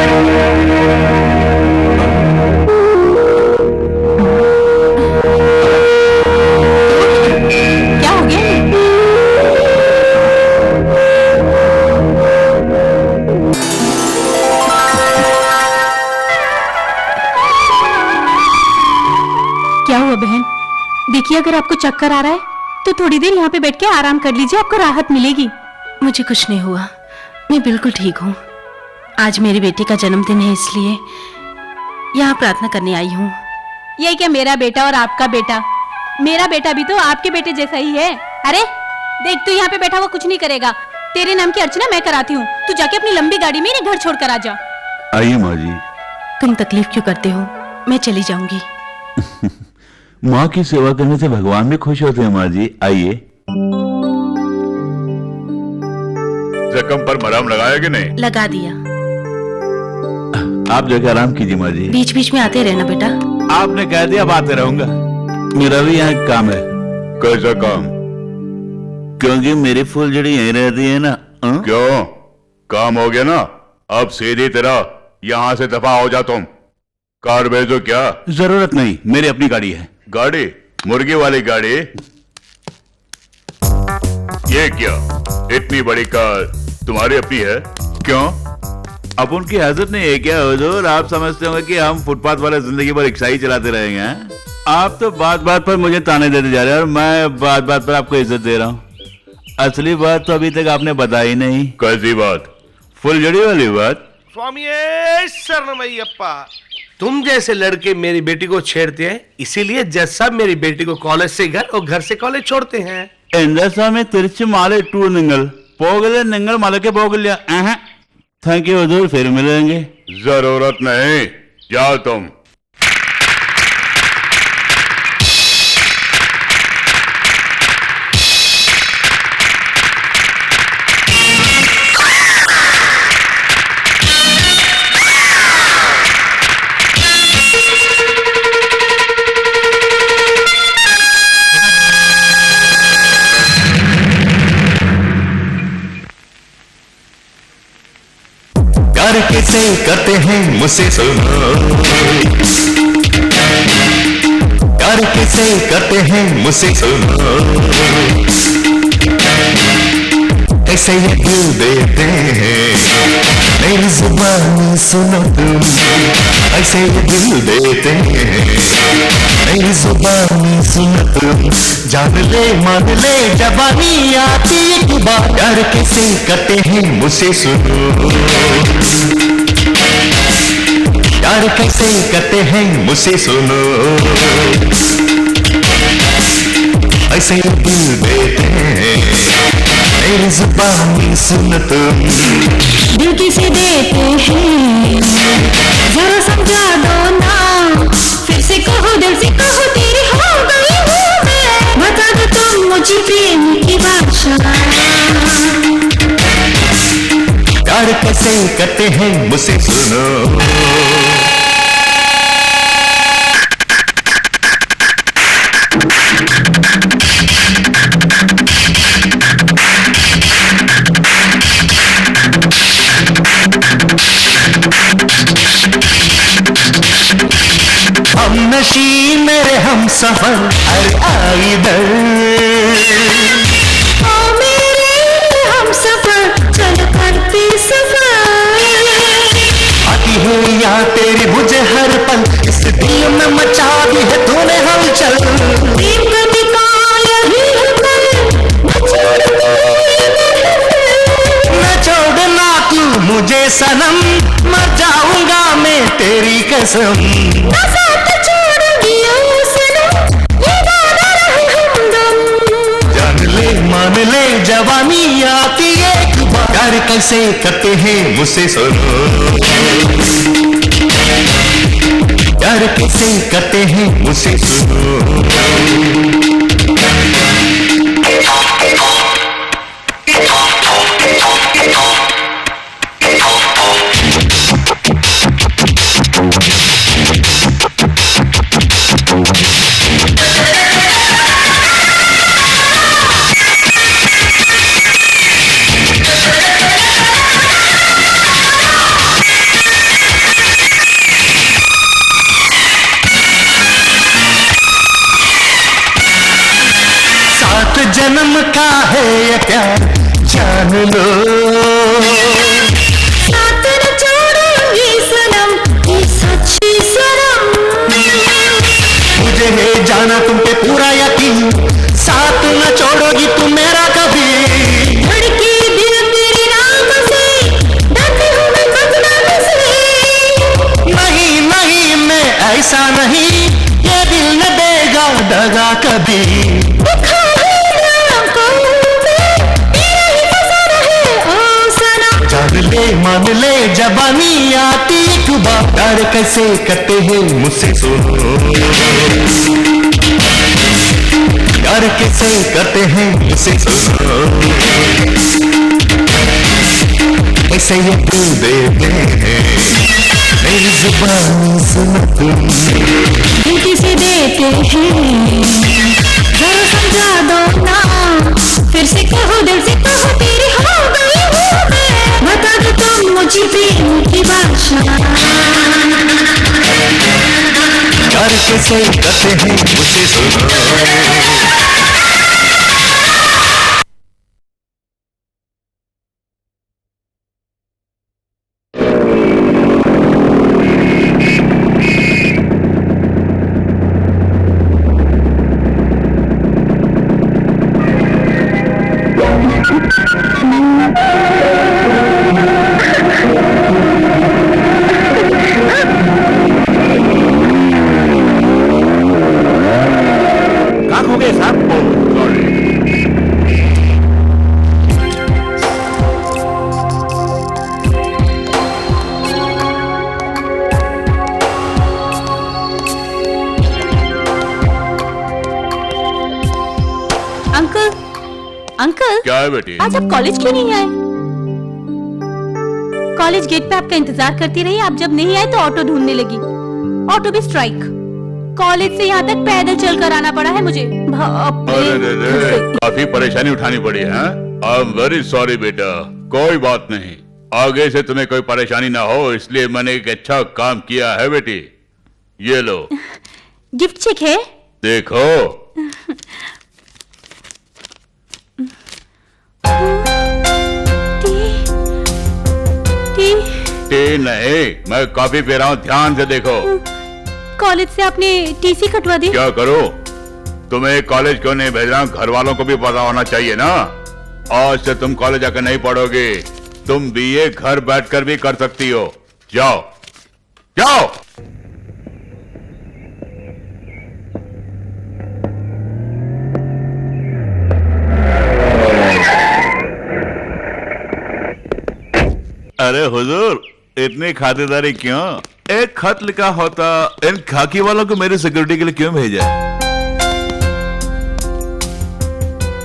क्या हो गया? क्या हुआ बहन? देखिए, अगर आपको चक्कर आ रहा है तो थोड़ी देर यहाँ पे बैठ के आराम कर लीजिए, आपको राहत मिलेगी। मुझे कुछ नहीं हुआ, मैं बिल्कुल ठीक हूँ। आज मेरी बेटी का जन्मदिन है, इसलिए यहाँ प्रार्थना करने आई हूँ। ये क्या मेरा बेटा और आपका बेटा? मेरा बेटा भी तो आपके बेटे जैसा ही है। अरे देख, तू यहाँ पे बैठा हुआ कुछ नहीं करेगा। तेरे नाम की अर्चना मैं कराती हूँ, तू जाके अपनी लंबी गाड़ी में इन्हें घर छोड़ कर आ जा। आइए माँ जी। तुम तकलीफ क्यों करते हो, मैं चली जाऊंगी। माँ की सेवा करने से भगवान भी खुश होते हैं माँ जी, आइए। जख्म पर मरहम लगाया कि नहीं? लगा दिया। आप जाके आराम कीजिए माँ जी। बीच बीच में आते रहना बेटा। आपने कह दिया, अब आते रहूंगा। मेरा भी यहाँ एक काम है। कैसा काम? क्योंकि मेरी फुलझड़ी यहीं रहती है ना। क्यों, काम हो गया ना? अब सीधी तरह यहाँ से दफा हो जा तुम। कार भेजो क्या? जरूरत नहीं, मेरी अपनी गाड़ी है। गाड़ी? मुर्गी वाली गाड़ी? ये क्या, इतनी बड़ी कार तुम्हारी अपनी है? क्यों? अब उनकी हजरत नहीं है क्या हुजूर? आप समझते होंगे कि हम फुटपाथ वाले जिंदगी भर रिक्शा ही चलाते रहेंगे हैं? आप तो बात बात पर मुझे ताने देते जा रहे हैं और मैं बात बात पर आपको इज्जत दे रहा हूँ। असली बात तो अभी तक आपने बताई नहीं। कैसी बात? फुलझड़ी वाली बात। स्वामी शरणमय्यप्पा, तुम जैसे लड़के मेरी बेटी को छेड़ते हैं, इसीलिए जज साहब मेरी बेटी को कॉलेज से घर और घर से कॉलेज छोड़ते हैं। में तिरछी माले टू निंगल पोगले निंगल माले के पोगलिया। थैंक यू हुजूर, फिर मिलेंगे। जरूरत नहीं, जाओ तुम। प्यार कैसे करते हैं मुझसे सुनो, प्यार कैसे करते हैं मुझसे सुनो, ऐसे ये दिल देते हैं मेरी जुबानी सुनो तुम, ऐसे ये दिल देते हैं मेरी जुबानी सुनो तुम, जान ले मान ले जबानी आती एक बार, प्यार कैसे करते हैं मुझसे सुनो, प्यार कैसे करते हैं मुझसे सुनो, ऐसे ही दिल देते हैं मेरी जुबानी सुनो तुम, दिल किसे देते हैं जरा समझा दो ना, फिर से कहो दिल से कहो तेरी हो गई हूँ मैं, बता दो तुम मुझे प्रेम की भाषा, प्यार कैसे करते हैं मुझसे सुनो। सफर अरे आ इधर हम सफर चल करते सफर आती है यहाँ तेरी मुझे हर पल इस दिल में मचा दी है तूने हलचल प्रेम गति का यही है पल न छोड़ना तू मुझे सनम मर जाऊंगा मैं तेरी कसम साथ छोड़ूंगी ओ सनम ये गाना रहे हमदम जान ले मान ले जवानी आती एक बार प्यार कैसे करते हैं मुझसे सुनो प्यार कैसे करते हैं मुझसे सुनो जन्म का है ये प्यार जान लो साथ न छोड़ूंगी सनम ये सच्ची सनम मुझे है जाना तुम पे पूरा यकीन साथ न छोड़ोगी तुम मेरा कभी धड़के दिल तेरे नाम से डरती हूँ मैं बदनाम से नहीं नहीं मैं ऐसा नहीं ये दिल न देगा दगा कभी जान ले मान ले जबानी आती एक बार प्यार कैसे करते हैं मुझसे सुनो प्यार कैसे करते हैं मुझसे सुनो ऐसे ये दिल देते हैं मेरी जुबानी सुनो तुम दिल किसे देते हैं जरा समझा दो ना फिर से कहो दिल से कहो तेरी हो गई हूँ मैं बता दो तुम मुझे प्रेम की भाषा प्यार कैसे करते हैं मुझसे सुनो अंकल क्या है बेटी? आज आप कॉलेज क्यों नहीं आए? कॉलेज गेट पे आपका इंतजार करती रही, आप जब नहीं आए तो ऑटो ढूंढने लगी। ऑटो भी स्ट्राइक। कॉलेज से यहाँ तक पैदल चलकर आना पड़ा है मुझे। काफी परेशानी उठानी पड़ी है। आई एम वेरी सॉरी बेटा। कोई बात नहीं, आगे से तुम्हें कोई परेशानी ना हो इसलिए मैंने एक अच्छा काम किया है बेटी। ये लो गिफ्ट चेक है, देखो। टी नहीं, मैं कॉफी पी रहा हूँ, ध्यान से देखो। कॉलेज से आपने टीसी कटवा दी? क्या करो, तुम्हें कॉलेज क्यों नहीं भेज रहा हूँ, घर वालों को भी पता होना चाहिए ना। आज से तुम कॉलेज आकर नहीं पढ़ोगे, तुम बीए घर बैठकर भी कर सकती हो। जाओ जाओ। अरे हुजूर, इतनी खातिरदारी क्यों? एक खत लिखा होता, इन खाकी वालों को मेरी सिक्योरिटी के लिए क्यों भेजा?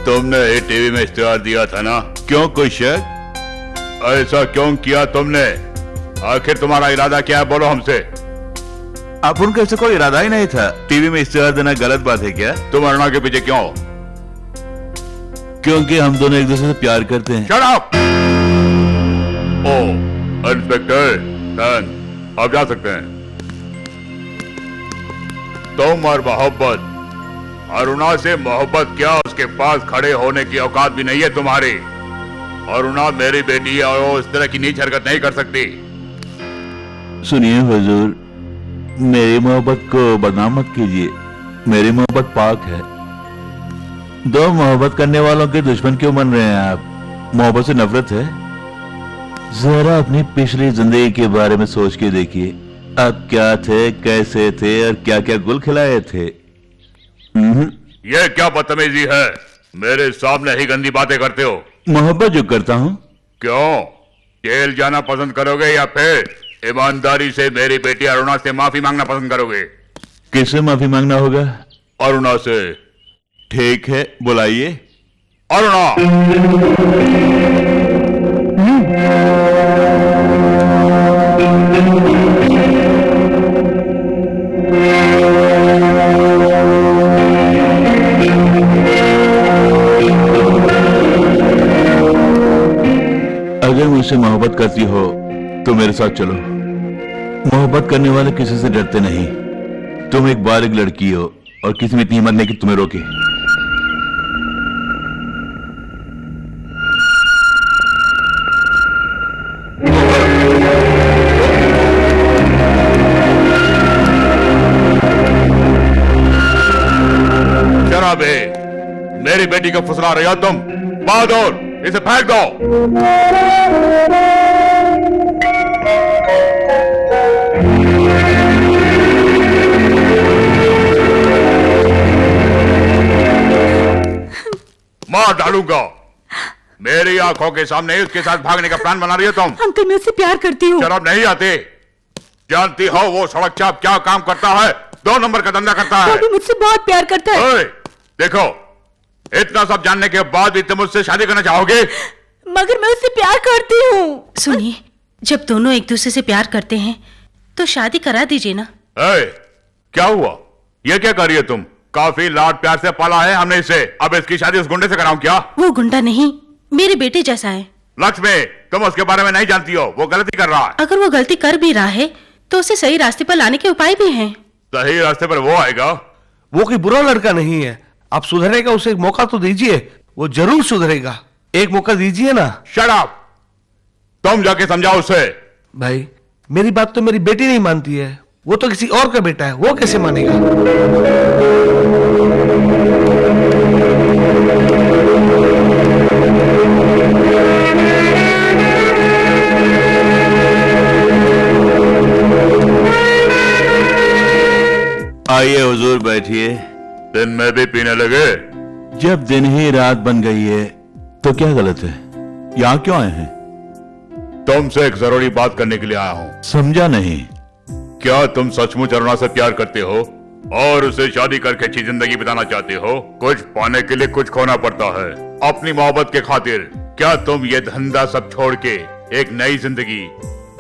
तुमने टीवी में इश्तेहार दिया था ना, क्यों कोई शक? ऐसा क्यों किया तुमने? आखिर तुम्हारा इरादा क्या है, बोलो हमसे। आप उनका ऐसा कोई इरादा ही नहीं था। टीवी में इश्तेहार देना गलत बात है क्या? तुम अरुणा के पीछे क्यों? क्योंकि हम दोनों एक दूसरे से प्यार करते हैं। Shut up! ओ इंस्पेक्टर डन, आप जा सकते हैं। तुम और मोहब्बत अरुणा से मोहब्बत क्या, उसके पास खड़े होने की औकात भी नहीं है तुम्हारी। अरुणा मेरी बेटी है और वो इस तरह की नीच हरकत नहीं कर सकती। सुनिए हुजूर, मेरी मोहब्बत को बदनाम मत कीजिए। मेरी मोहब्बत पाक है। दो मोहब्बत करने वालों के दुश्मन क्यों बन रहे हैं आप? मोहब्बत से नफरत है? जरा अपनी पिछली जिंदगी के बारे में सोच के देखिए। आप क्या थे, कैसे थे और क्या क्या गुल खिलाए थे। ये क्या बदतमीजी है? मेरे सामने ही गंदी बातें करते हो। मोहब्बत जो करता हूँ। क्यों? जेल जाना पसंद करोगे या फिर ईमानदारी से मेरी बेटी अरुणा से माफी मांगना पसंद करोगे? किससे माफी मांगना होगा? अरुणा से। ठीक है, बुलाइए अरुणा। अगर मुझसे मोहब्बत करती हो तो मेरे साथ चलो। मोहब्बत करने वाले किसी से डरते नहीं। तुम एक बालिग लड़की हो और किसी में इतनी हिम्मत नहीं कि तुम्हें रोके। शराबे, मेरी बेटी को फुसला रहे हो तुम। बहादुर, इसे फेंक दो। मार डालूंगा। मेरी आंखों के सामने उसके साथ भागने का प्लान बना रही हो तुम। अंकल, मैं उससे प्यार करती हूँ। शर्म नहीं आती? जानती हो वो सड़क चाप क्या काम करता है? 2 नंबर का धंधा करता है। वो भी मुझसे बहुत प्यार करता है। ओए, देखो, इतना सब जानने के बाद भी तुम मुझसे शादी करना चाहोगे? मगर मैं उससे प्यार करती हूँ। सुनिए, जब दोनों एक दूसरे से प्यार करते हैं तो शादी करा दीजिए ना। क्या हुआ? ये क्या कर रही है तुम? काफी लाड प्यार से पाला है हमने इसे। अब इसकी शादी उस गुंडे से कराऊं क्या? वो गुंडा नहीं, मेरे बेटे जैसा है। लक्ष्मी, तुम उसके बारे में नहीं जानती हो। वो गलती कर रहा है। अगर वो गलती कर भी रहा है तो उसे सही रास्ते पर लाने के उपाय भी हैं। सही रास्ते पर वो आएगा। वो कोई बुरा लड़का नहीं है। आप सुधरने का उसे एक मौका तो दीजिए, वो जरूर सुधरेगा। एक मौका दीजिए ना। Shut up! तुम जाके समझाओ उसे। भाई, मेरी बात तो मेरी बेटी नहीं मानती है। वो तो किसी और का बेटा है, वो कैसे मानेगा? आइए हुजूर, बैठिए। दिन में भी पीने लगे? जब दिन ही रात बन गई है तो क्या गलत है? यहाँ क्यों आए हैं? तुमसे एक जरूरी बात करने के लिए आया हूँ। समझा नहीं। क्या तुम सचमुच अरुणा से प्यार करते हो और उसे शादी करके अच्छी जिंदगी बिताना चाहते हो? कुछ पाने के लिए कुछ खोना पड़ता है अपनी मोहब्बत के खातिर। क्या तुम ये धंधा सब छोड़ के एक नई जिंदगी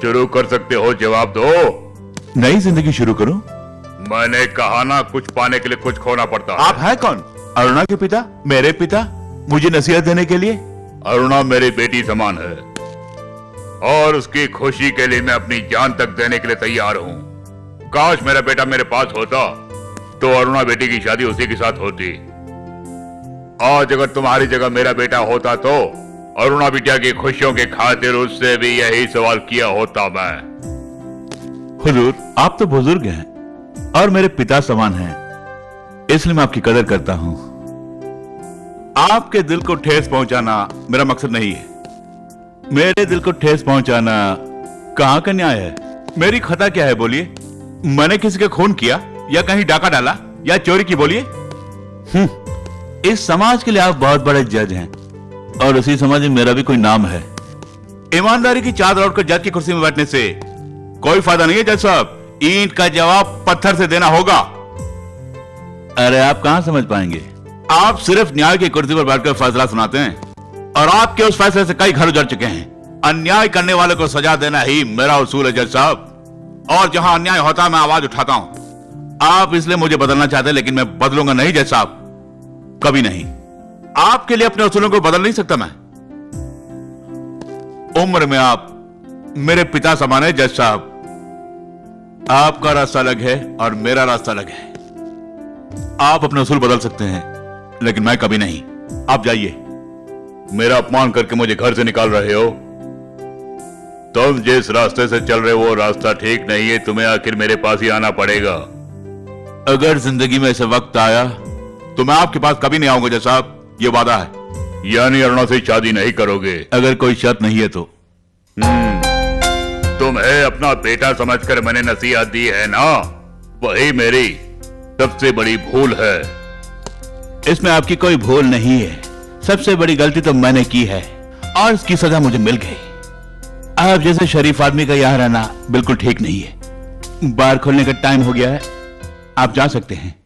शुरू कर सकते हो? जवाब दो। नई जिंदगी शुरू करूं? मैंने कहा ना, कुछ पाने के लिए कुछ खोना पड़ता है। आप हैं कौन? अरुणा के पिता? मेरे पिता? मुझे नसीहत देने के लिए? अरुणा मेरी बेटी समान है और उसकी खुशी के लिए मैं अपनी जान तक देने के लिए तैयार हूँ। काश मेरा बेटा मेरे पास होता तो अरुणा बेटी की शादी उसी के साथ होती। आज अगर तुम्हारी जगह मेरा बेटा होता तो अरुणा बिटिया की खुशियों के खातिर उससे भी यही सवाल किया होता मैं। हुजूर, आप तो बुजुर्ग हैं और मेरे पिता समान हैं, इसलिए मैं आपकी कदर करता हूं। आपके दिल को ठेस पहुंचाना मेरा मकसद नहीं है। मेरे दिल को ठेस पहुंचाना कहां का न्याय है? मेरी खता क्या है बोलिए? मैंने किसी का खून किया या कहीं डाका डाला या चोरी की बोलिए? इस समाज के लिए आप बहुत बड़े जज हैं और उसी समाज में मेरा भी कोई नाम है। ईमानदारी की चादर ओढ़कर जज की कुर्सी में बैठने से कोई फायदा नहीं है जज साहब। ईंट का जवाब पत्थर से देना होगा। अरे आप कहां समझ पाएंगे? आप सिर्फ न्याय की कुर्सी पर बैठकर फैसला सुनाते हैं और आपके उस फैसले से कई घर उजड़ चुके हैं। अन्याय करने वाले को सजा देना ही मेरा उसूल है जज साहब, और जहां अन्याय होता है मैं आवाज उठाता हूं। आप इसलिए मुझे बदलना चाहते हैं, लेकिन मैं बदलूंगा नहीं जज साहब, कभी नहीं। आपके लिए अपने उसूलों को बदल नहीं सकता मैं। उम्र में आप मेरे पिता समान है जज साहब। आपका रास्ता अलग है और मेरा रास्ता अलग है। आप अपने उसूल बदल सकते हैं, लेकिन मैं कभी नहीं। आप जाइए। मेरा अपमान करके मुझे घर से निकाल रहे हो। तुम जिस रास्ते से चल रहे हो वो रास्ता ठीक नहीं है, तुम्हें आखिर मेरे पास ही आना पड़ेगा। अगर जिंदगी में ऐसा वक्त आया तो मैं आपके पास कभी नहीं आऊंगा जज साहब, ये वादा है। यानी अरुणा से शादी नहीं करोगे? अगर कोई शर्त नहीं है तो। तुम्हें अपना बेटा समझकर मैंने नसीहत दी है ना, वही मेरी सबसे बड़ी भूल है। इसमें आपकी कोई भूल नहीं है। सबसे बड़ी गलती तो मैंने की है और इसकी सजा मुझे मिल गई। आप जैसे शरीफ आदमी का यहाँ रहना बिल्कुल ठीक नहीं है। बार खोलने का टाइम हो गया है, आप जा सकते हैं।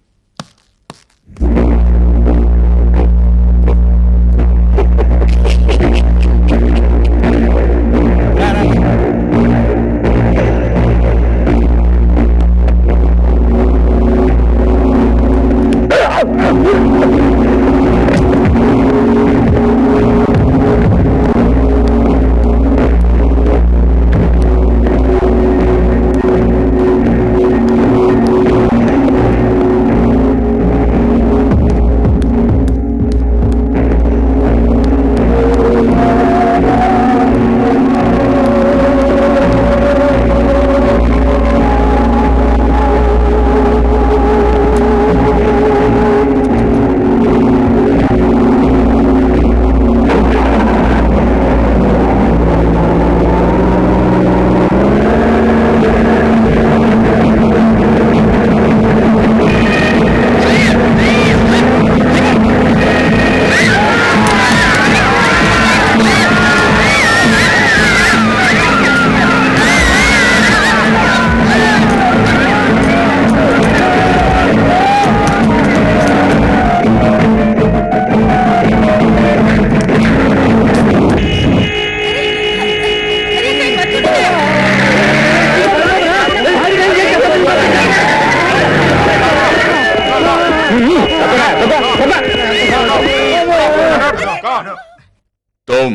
तुम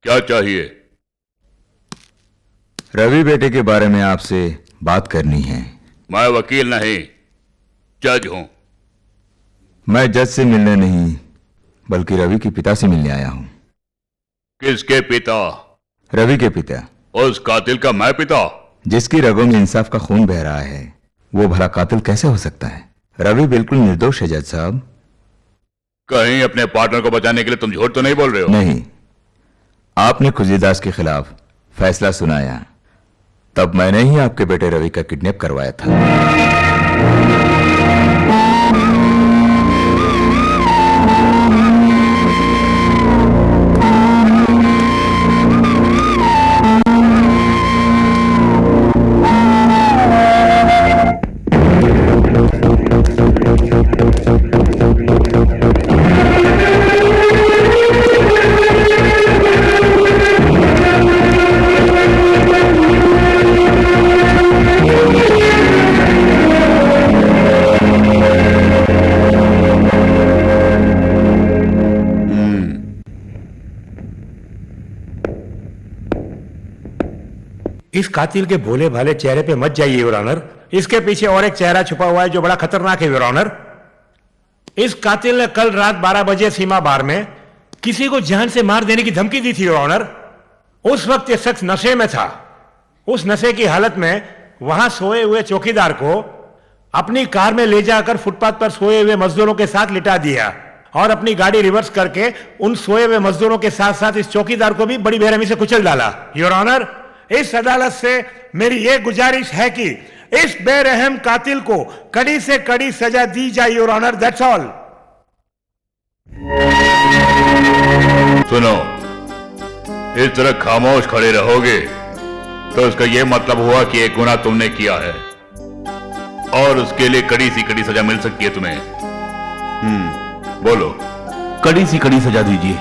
क्या चाहिए? रवि बेटे के बारे में आपसे बात करनी है। मैं वकील नहीं, जज हूं। मैं जज से मिलने नहीं बल्कि रवि के पिता से मिलने आया हूं। किसके पिता? रवि के पिता। उस कातिल का मैं पिता? जिसकी रगों में इंसाफ का खून बह रहा है वो भला कातिल कैसे हो सकता है? रवि बिल्कुल निर्दोष है जज साहब। कहीं अपने पार्टनर को बचाने के लिए तुम झूठ तो नहीं बोल रहे हो? नहीं, आपने खुजीदास के खिलाफ फैसला सुनाया तब मैंने ही आपके बेटे रवि का किडनैप करवाया था। इस कातिल के भोले भाले चेहरे पे मत जाइए योर ऑनर। इसके पीछे और एक चेहरा छुपा हुआ है जो बड़ा खतरनाक है योर ऑनर। इस कातिल ने कल रात 12 बजे सीमा बार में किसी को जान से मार देने की धमकी दी थी योर ऑनर। उस वक्त यह शख्स नशे में था। उस नशे की हालत में वहां सोए हुए चौकीदार को अपनी कार में ले जाकर फुटपाथ पर सोए हुए मजदूरों के साथ लिटा दिया और अपनी गाड़ी रिवर्स करके उन सोए हुए मजदूरों के साथ साथ इस चौकीदार को भी बड़ी बेरहमी से कुचल डाला। योर ऑनर, इस अदालत से मेरी यह गुजारिश है कि इस बेरहम कातिल को कड़ी से कड़ी सजा दी जाए योर ऑनर, दैट्स ऑल। सुनो, इस तरह खामोश खड़े रहोगे तो इसका यह मतलब हुआ कि एक गुनाह तुमने किया है और उसके लिए कड़ी सी कड़ी सजा मिल सकती है तुम्हें। बोलो। कड़ी सी कड़ी सजा दीजिए।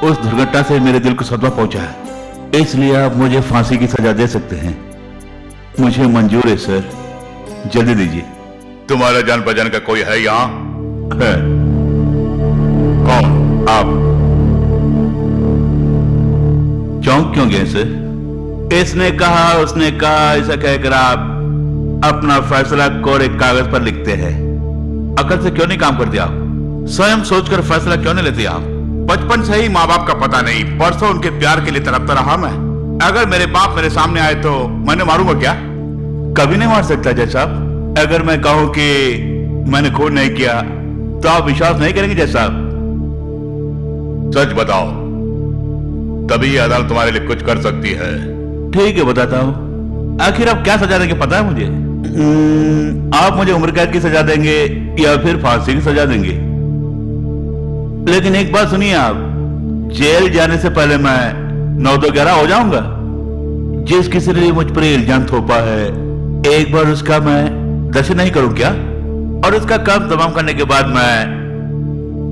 उस दुर्घटना से मेरे दिल को सदमा पहुंचा है, इसलिए आप मुझे फांसी की सजा दे सकते हैं। मुझे मंजूर है सर, जल्दी दीजिए। तुम्हारा जान पहचान का कोई है यहां? है। कौन? आप। चौंक क्यों गए सर? इसने कहा, उसने कहा, ऐसा कहकर आप अपना फैसला कोरे कागज पर लिखते हैं। अकल से क्यों नहीं काम करते आप? स्वयं सोचकर फैसला क्यों नहीं लेते आप? बचपन से ही माँ बाप का पता नहीं, परसों उनके प्यार के लिए तड़पता रहा मैं। अगर मेरे बाप मेरे सामने आए तो मैंने मारूंगा क्या? कभी नहीं मार सकता जज साहब। अगर मैं कहूं कि मैंने खून नहीं किया तो आप विश्वास नहीं करेंगे जज साहब। सच बताओ, तभी ये अदालत तुम्हारे लिए कुछ कर सकती है। ठीक है, बताता हूं। आखिर आप क्या सजा देंगे पता है मुझे? आप मुझे उम्र कैद की सजा देंगे या फिर फांसी की सजा देंगे। लेकिन एक बात सुनिए, आप जेल जाने से पहले मैं 9-11 हो जाऊंगा। जिस किसी ने मुझ पर इल्जाम थोपा है, एक बार उसका मैं दर्शन नहीं करूं क्या? और उसका काम तमाम करने के बाद मैं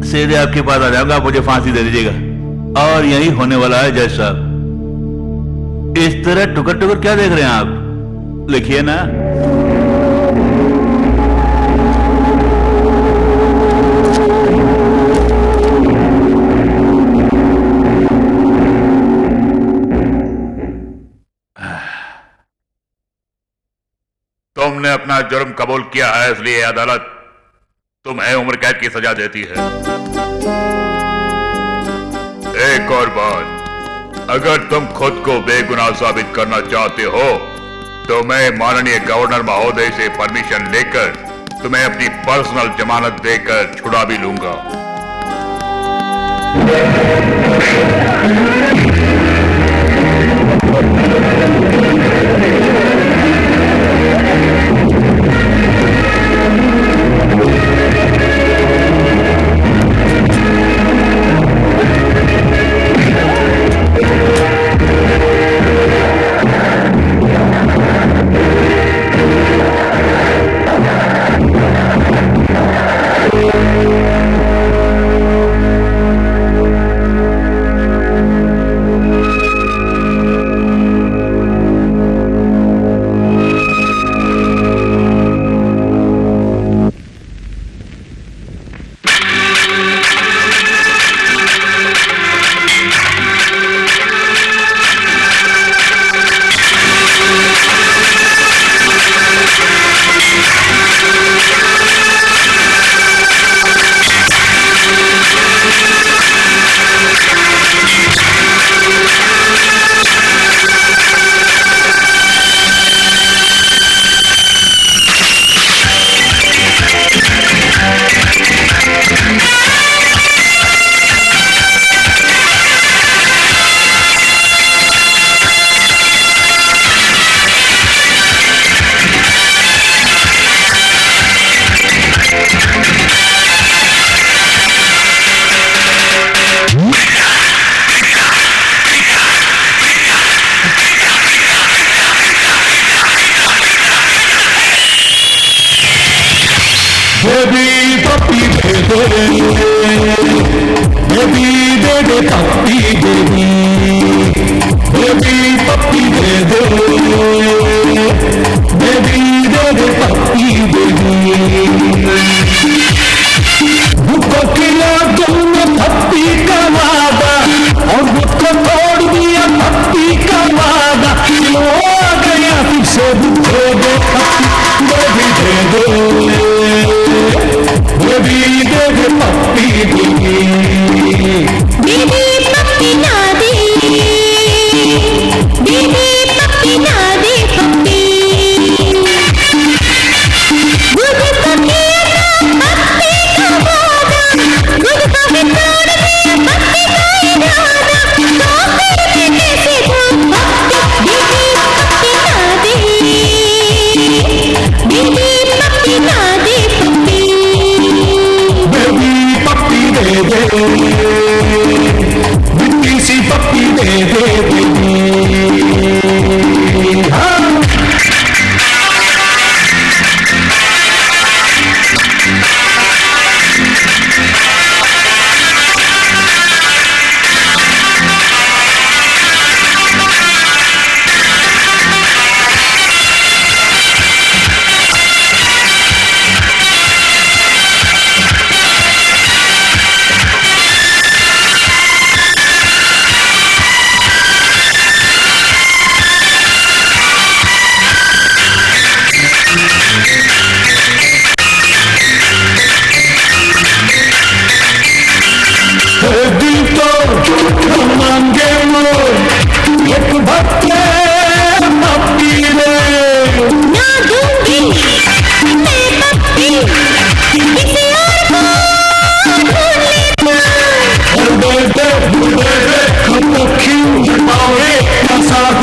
सीधे आपके पास आ जाऊंगा, आप मुझे फांसी दे दीजिएगा। और यही होने वाला है जज साहब। इस तरह टुकर टुकर क्या देख रहे हैं आप? लिखिए ना। तुमने अपना जुर्म कबूल किया है, इसलिए अदालत तुम्हें उम्र कैद की सजा देती है। एक और बात, अगर तुम खुद को बेगुनाह साबित करना चाहते हो तो मैं माननीय गवर्नर महोदय से परमिशन लेकर तुम्हें अपनी पर्सनल जमानत देकर छुड़ा भी लूंगा।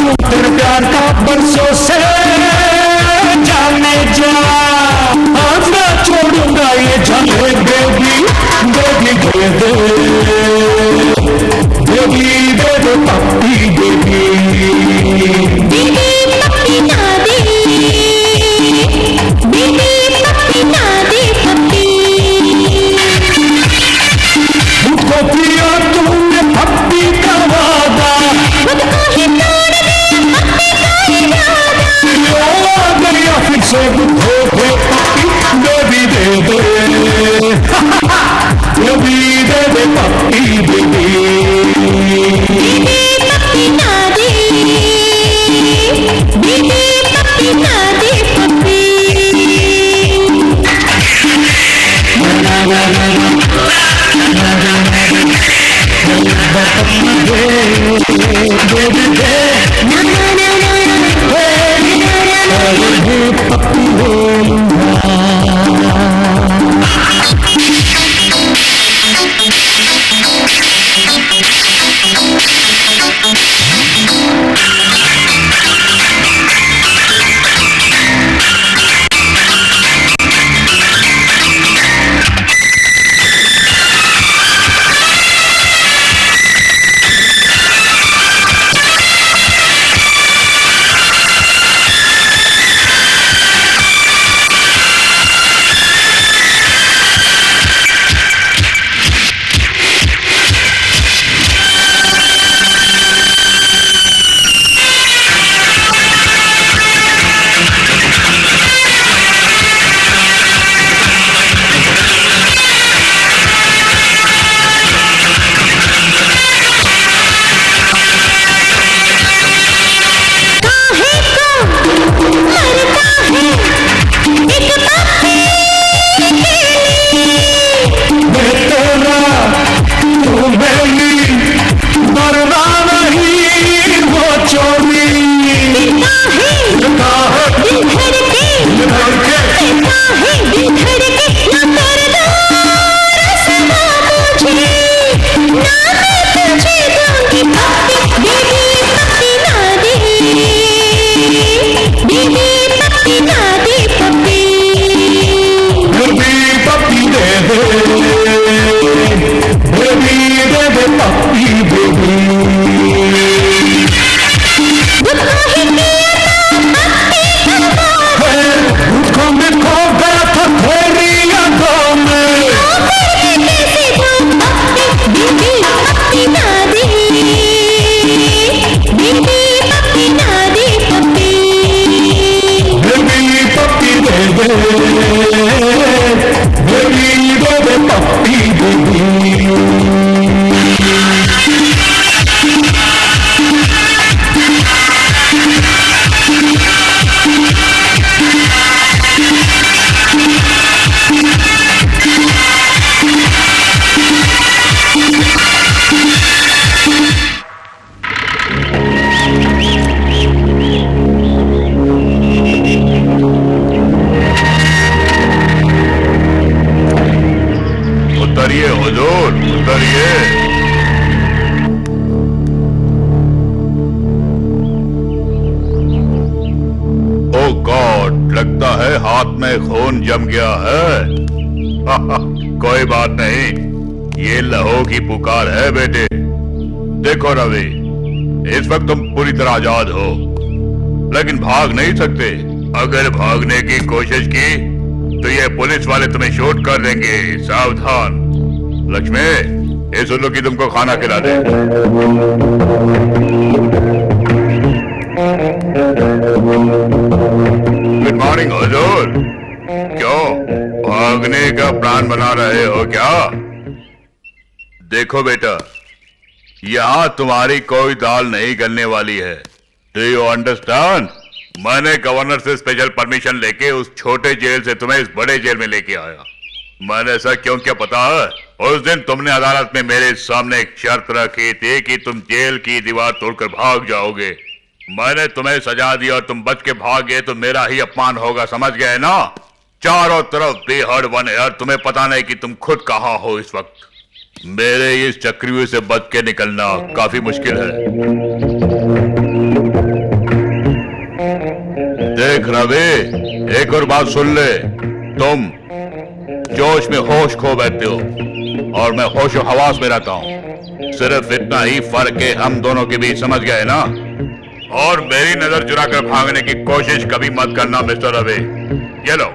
हूँ तेरे प्यार का बरसों से, जाने जा आज मैं छोड़ूंगा ये जाने। बेबी बेबी दे दे, बेबी दे दे पप्पी बेबी, बेबी पप्पी ना दे, बेबी पप्पी ना दे पप्पी। मुझको पिया तूने पप्पी का वादा, मुझको ही तोड़ दिया पप्पी का इरादा। आ गया फिर से मुझको दे पप्पी, बेबी दे दे, बेबी दे दे पप्पी बेबी, बेबी पप्पी ना दे, बेबी पप्पी ना दे पप्पी। उतरिए हुजूर, उतरिए। ओ गॉड, लगता है हाथ में खून जम गया है। कोई बात नहीं, ये लहू की पुकार है बेटे। देखो रवि, इस वक्त तुम पूरी तरह आजाद हो, लेकिन भाग नहीं सकते। अगर भागने की कोशिश की तो ये पुलिस वाले तुम्हें शूट कर देंगे, सावधान। लक्ष्मी, इस उल्लू की तुमको खाना खिला दे। गुड मॉर्निंग हुजूर। क्यों भागने का प्लान बना रहे हो क्या? देखो बेटा, यहां तुम्हारी कोई दाल नहीं गलने वाली है। Do you understand? मैंने गवर्नर से स्पेशल परमिशन लेके उस छोटे जेल से तुम्हें इस बड़े जेल में लेके आया। मैंने ऐसा क्यों किया पता है? उस दिन तुमने अदालत में मेरे सामने एक शर्त रखी थी कि तुम जेल की दीवार तोड़कर भाग जाओगे। मैंने तुम्हें सजा दी और तुम बच के भाग गए तो मेरा ही अपमान होगा, समझ गए ना? चारों तरफ बेहद वन है और तुम्हें पता नहीं कि तुम खुद कहां हो इस वक्त। मेरे इस चक्रव्यूह से बच के निकलना काफी मुश्किल है। देख रवि, एक और बात सुन ले। तुम जोश में होश खो बैठते हो और मैं होशो हवास में रहता हूँ। सिर्फ इतना ही फर्क है हम दोनों के बीच, समझ गए ना? और मेरी नजर चुराकर भागने की कोशिश कभी मत करना मिस्टर रवि। ये लो।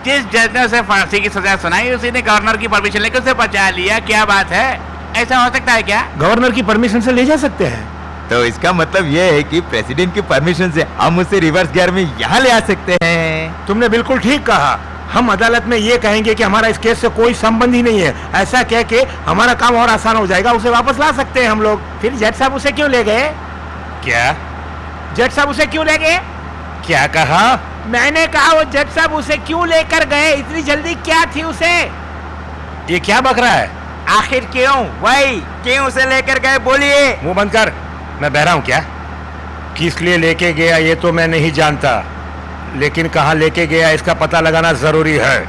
जिस जज ने उसे फांसी की सजा सुनाई उसी ने गवर्नर की परमिशन लेकर उसे बचा लिया। क्या बात है, ऐसा हो सकता है क्या? गवर्नर की परमिशन से ले जा सकते हैं। तो इसका मतलब ये है कि प्रेसिडेंट की परमिशन से हम उसे रिवर्स गियर में यहाँ ले आ सकते हैं। तुमने बिल्कुल ठीक कहा। हम अदालत में ये कहेंगे कि हमारा इस केस से कोई संबंध ही नहीं है। ऐसा कह के हमारा काम और आसान हो जाएगा, उसे वापस ला सकते हैं हम लोग। फिर जज साहब उसे क्यों ले गए? क्या? जज साहब उसे क्यों ले गए? क्या कहा? मैंने कहा वो जज साहब उसे क्यों लेकर गए, इतनी जल्दी क्या थी उसे? ये क्या बक रहा है? आखिर क्यों? वही क्यों उसे लेकर गए, बोलिए। मुंह बंद कर। मैं बहरा हूं क्या? किस लिए लेके गया ये तो मैं नहीं जानता, लेकिन कहां लेके गया इसका पता लगाना जरूरी है।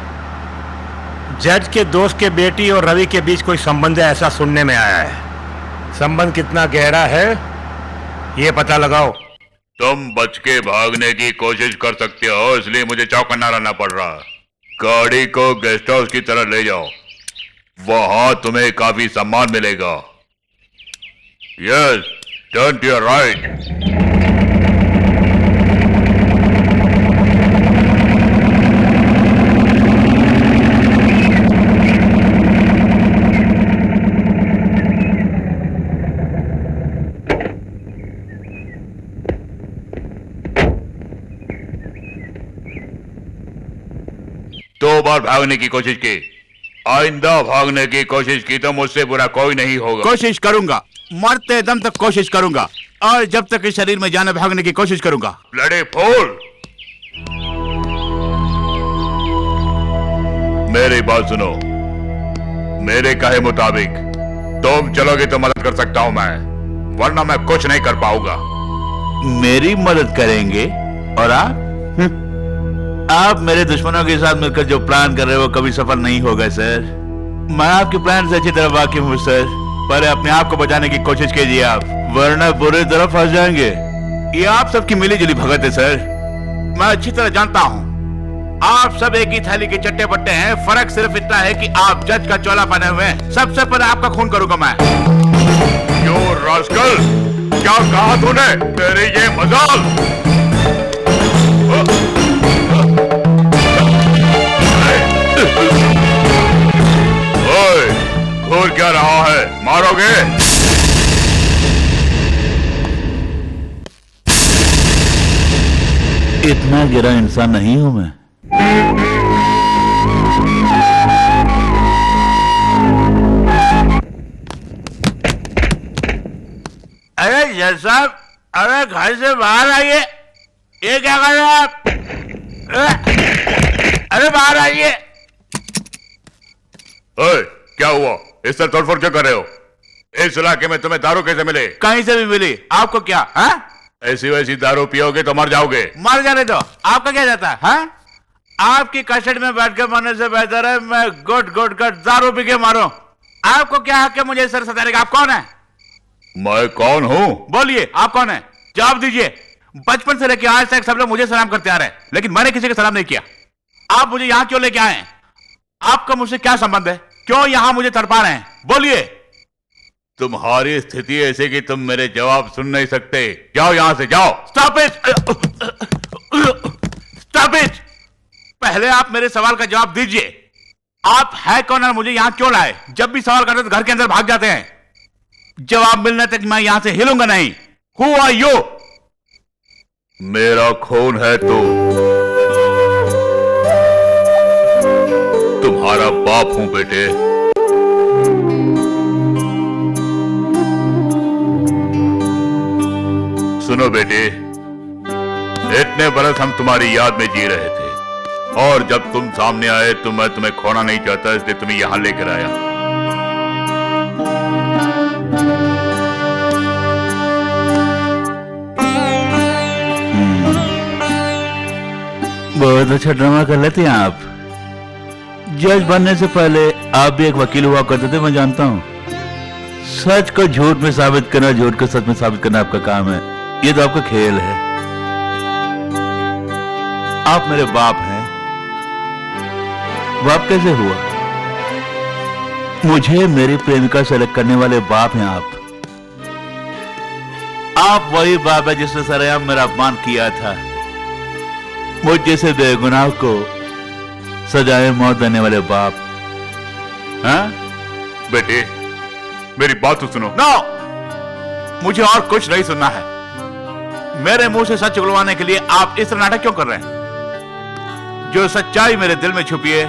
जज के दोस्त के बेटी और रवि के बीच कोई संबंध है ऐसा सुनने में आया है। संबंध कितना गहरा है ये पता लगाओ। तुम बच के भागने की कोशिश कर सकते हो, इसलिए मुझे चौकन्ना रहना पड़ रहा। गाड़ी को गेस्ट हाउस की तरह ले जाओ, वहां तुम्हें काफी सम्मान मिलेगा। Yes, turn to your right. दो बार भागने की कोशिश की, आइंदा भागने की कोशिश की तो मुझसे बुरा कोई नहीं होगा। कोशिश करूंगा, मरते दम तक कोशिश करूंगा, और जब तक इस शरीर में जाने भागने की कोशिश करूंगा। ब्लडी फूल, मेरी बात सुनो। मेरे कहे मुताबिक तुम चलोगे तो मदद कर सकता हूं मैं, वरना मैं कुछ नहीं कर पाऊंगा। मेरी मदद करेंगे? और आप मेरे दुश्मनों के साथ मिलकर जो प्लान कर रहे हो वो कभी सफल नहीं होगा सर। मैं आपके प्लान से अच्छी तरह वाकिफ हूँ सर, पर अपने आप को बचाने की कोशिश कीजिए आप, वरना बुरी तरह फंस जाएंगे। ये आप सबकी मिली जुली भगत है सर, मैं अच्छी तरह जानता हूँ। आप सब एक ही थाली के चट्टे बट्टे हैं, फर्क सिर्फ इतना है कि आप जज का चोला पहने हुए हैं। सबसे पहले आपका खून करूंगा मैं। क्यों रास्कल, क्या कहा तूने? तेरी ये मजाल। ओए, घूर क्या रहा है, मारोगे? इतना गिरा इंसान नहीं हूं मैं। अरे जज साहब, अरे घर से बाहर आइए। ये क्या कर रहे हैं आप? अरे बाहर आइए। ओए, क्या हुआ? इस तरह तोड़फोड़ क्यों कर रहे हो? इस इलाके में तुम्हें दारू कैसे मिले? कहीं से भी मिली, आपको क्या? हाँ? ऐसी वैसी दारू पियोगे तो मर जाओगे। मर जाने दो, आपका क्या जाता है? हाँ? आपकी कस्टडी में बैठ के मरने से बेहतर है मैं गुट गुट कर दारू पी के मारूं। आपको क्या हक है मुझे सर सताने का? आप कौन है? मैं कौन हूँ? बोलिए, आप कौन है? जवाब दीजिए। बचपन से लेकर आज तक सब लोग मुझे सलाम करते आ रहे हैं, लेकिन मैंने किसी को सलाम नहीं किया। आप मुझे यहाँ क्यों लेके आए? आपका मुझसे क्या संबंध है? क्यों यहाँ मुझे तड़पा रहे हैं? बोलिए। तुम्हारी स्थिति ऐसे कि तुम मेरे जवाब सुन नहीं सकते। जाओ यहां से, जाओ। Stop it, stop it. पहले आप मेरे सवाल का जवाब दीजिए। आप है कौन और मुझे यहाँ क्यों लाए? जब भी सवाल करते तो घर के अंदर भाग जाते हैं। जवाब मिलने तक मैं यहां से हिलूंगा नहीं। Who are you? मेरा खून है तू। तुम्हारा बाप हूं बेटे। सुनो बेटे, इतने बरस हम तुम्हारी याद में जी रहे थे, और जब तुम सामने आए तो मैं तुम्हें खोना नहीं चाहता, इसलिए तुम्हें यहां लेकर आया। बहुत अच्छा ड्रामा कर लेते हैं आप। जज बनने से पहले आप भी एक वकील हुआ करते थे, मैं जानता हूं। सच को झूठ में साबित करना, झूठ को सच में साबित करना आपका काम है। ये तो आपका खेल है। आप मेरे बाप हैं। बाप कैसे हुआ? मुझे मेरी प्रेमिका से अलग करने वाले बाप हैं आप। आप वही बाप है जिसने सरेआम मेरा अपमान किया था। मुझ जैसे बेगुनाह को सजाए मौत देने वाले बाप। हाँ? बेटे, मेरी बात तो सुनो। नो, मुझे और कुछ नहीं सुनना है। मेरे मुंह से सच उगलवाने के लिए आप इस तरह नाटक क्यों कर रहे हैं? जो सच्चाई मेरे दिल में छुपी है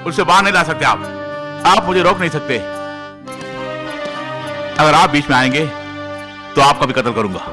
उसे बाहर नहीं ला सकते आप मुझे रोक नहीं सकते। अगर आप बीच में आएंगे तो आपका भी कत्ल करूंगा।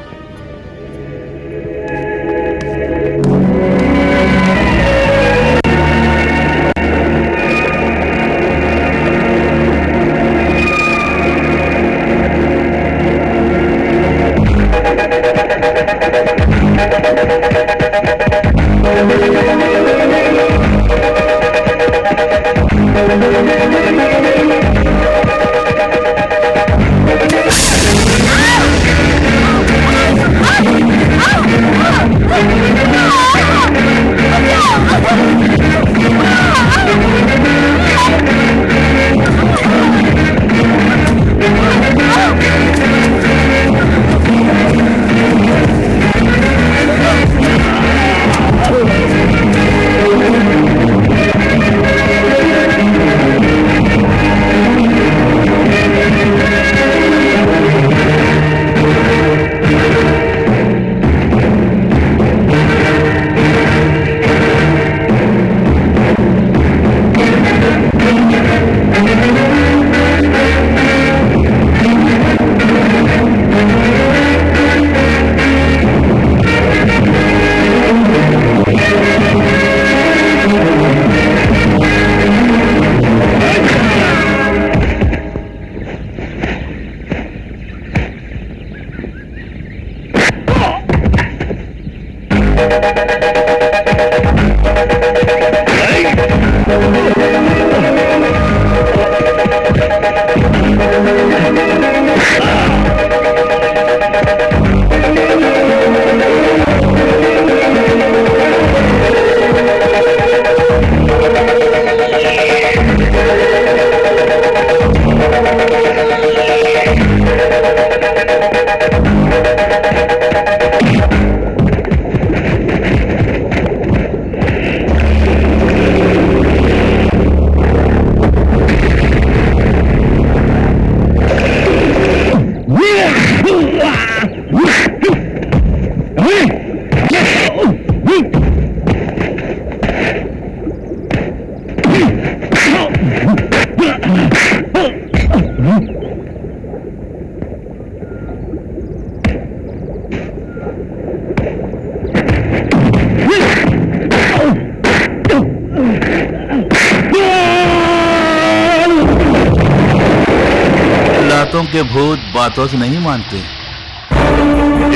के भूत बातों से नहीं मानते।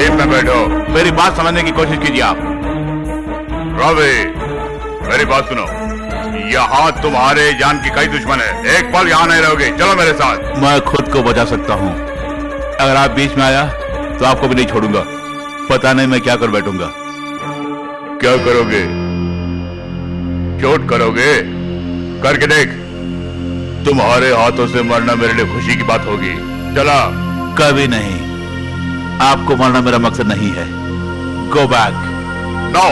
एक में बैठो, मेरी बात समझने की कोशिश कीजिए आप। रवि, मेरी बात सुनो। यहाँ तुम्हारे जान की कई दुश्मन है, एक पल यहाँ नहीं रहोगे, चलो मेरे साथ। मैं खुद को बचा सकता हूँ। अगर आप बीच में आया तो आपको भी नहीं छोड़ूंगा। पता नहीं मैं क्या कर बैठूंगा। क्या करोगे? चोट करोगे? करके देख। तुम्हारे हाथों से मरना मेरे लिए खुशी की बात होगी। चला। कभी नहीं। आपको मारना मेरा मकसद नहीं है। Go back. नो,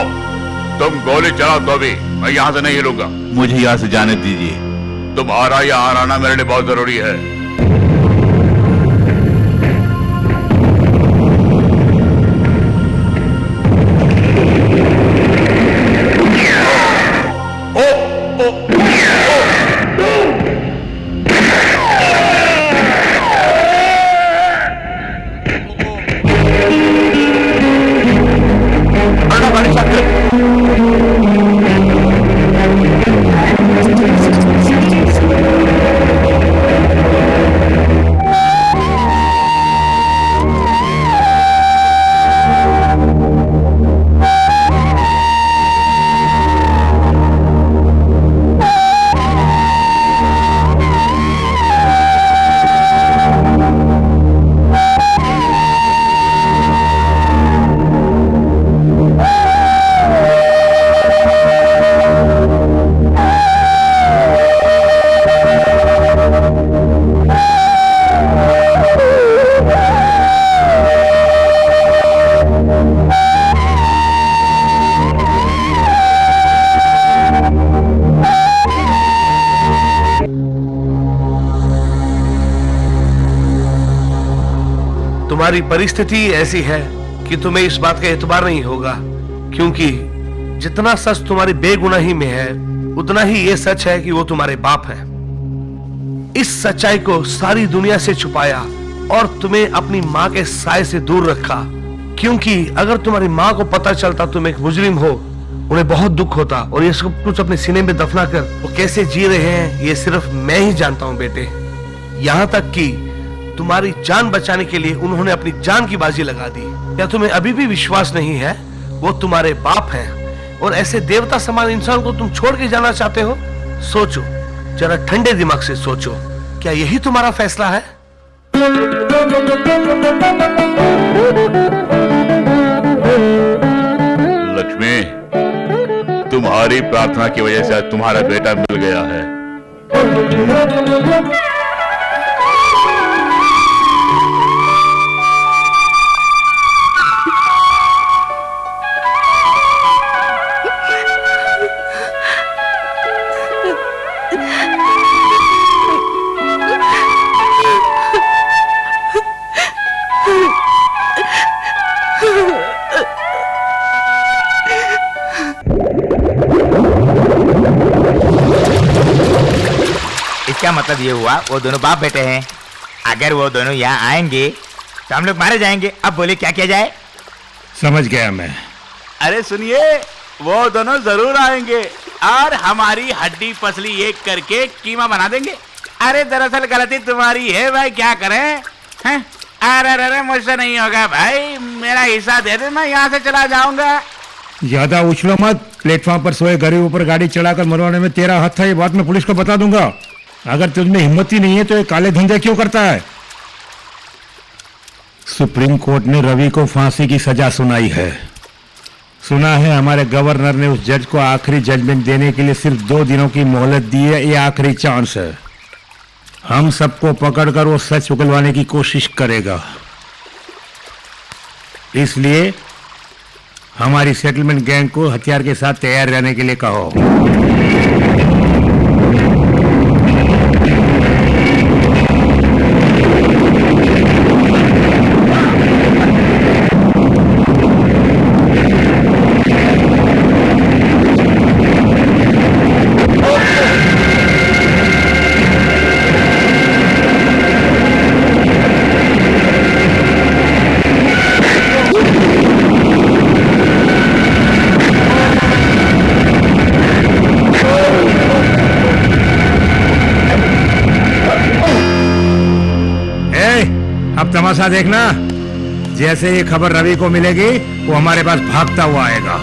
तुम गोली चलाओ तो भी मैं यहाँ से नहीं हिलूंगा। मुझे यहाँ से जाने दीजिए। तुम्हारा यहाँ आना मेरे लिए बहुत जरूरी है। तुम्हारी परिस्थिति ऐसी है कि तुम्हें इस बात का एतबार नहीं होगा, क्योंकि जितना सच तुम्हारी बेगुनाही में है उतना ही ये सच है कि वो तुम्हारे बाप है। इस सच्चाई को सारी दुनिया से छुपाया और तुम्हें अपनी माँ के साए से दूर रखा, क्योंकि अगर तुम्हारी माँ को पता चलता तुम एक मुजरिम हो, उन्हें बहुत दुख होता और ये सब कुछ अपने सीने में दफना कर वो कैसे जी रहे हैं ये सिर्फ मैं ही जानता हूँ बेटे। यहाँ तक कि तुम्हारी जान बचाने के लिए उन्होंने अपनी जान की बाजी लगा दी। क्या तुम्हें अभी भी विश्वास नहीं है वो तुम्हारे बाप हैं और ऐसे देवता समान इंसान को तुम छोड़ के जाना चाहते हो? सोचो, जरा ठंडे दिमाग से सोचो, क्या यही तुम्हारा फैसला है? लक्ष्मी, तुम्हारी प्रार्थना की वजह से आज तुम्हारा बेटा मिल गया है। इसका मतलब ये हुआ वो दोनों बाप बेटे हैं। अगर वो दोनों यहाँ आएंगे तो हम लोग मारे जाएंगे। अब बोले क्या किया जाए? समझ गया मैं। अरे सुनिए, वो दोनों जरूर आएंगे और हमारी हड्डी पसली एक करके कीमा बना देंगे। अरे दरअसल गलती तुम्हारी है भाई, क्या करें? हैं? अरे अरे मुझसे नहीं होगा भाई, मेरा हिस्सा दे दे, मैं यहाँ से चला जाऊंगा। ज्यादा उछलो मत। प्लेटफॉर्म पर सोए गरीब पर गाड़ी चढ़ाकर मरवाने में तेरा हाथ था, ये बात मैं पुलिस को बता दूंगा। अगर तुझमें हिम्मत ही नहीं है तो ये काले धंधे क्यों करता है? सुप्रीम कोर्ट ने रवि को फांसी की सजा सुनाई है। सुना है हमारे गवर्नर ने उस जज को आखिरी जजमेंट देने के लिए सिर्फ 2 दिनों की मोहलत दी है। ये आखिरी चांस है। हम सबको पकड़कर वो सच उगलवाने की कोशिश करेगा। इसलिए हमारी सेटलमेंट गैंग को हथियार के साथ तैयार रहने के लिए कहो। अब तमाशा देखना, जैसे ये खबर रवि को मिलेगी वो हमारे पास भागता हुआ आएगा।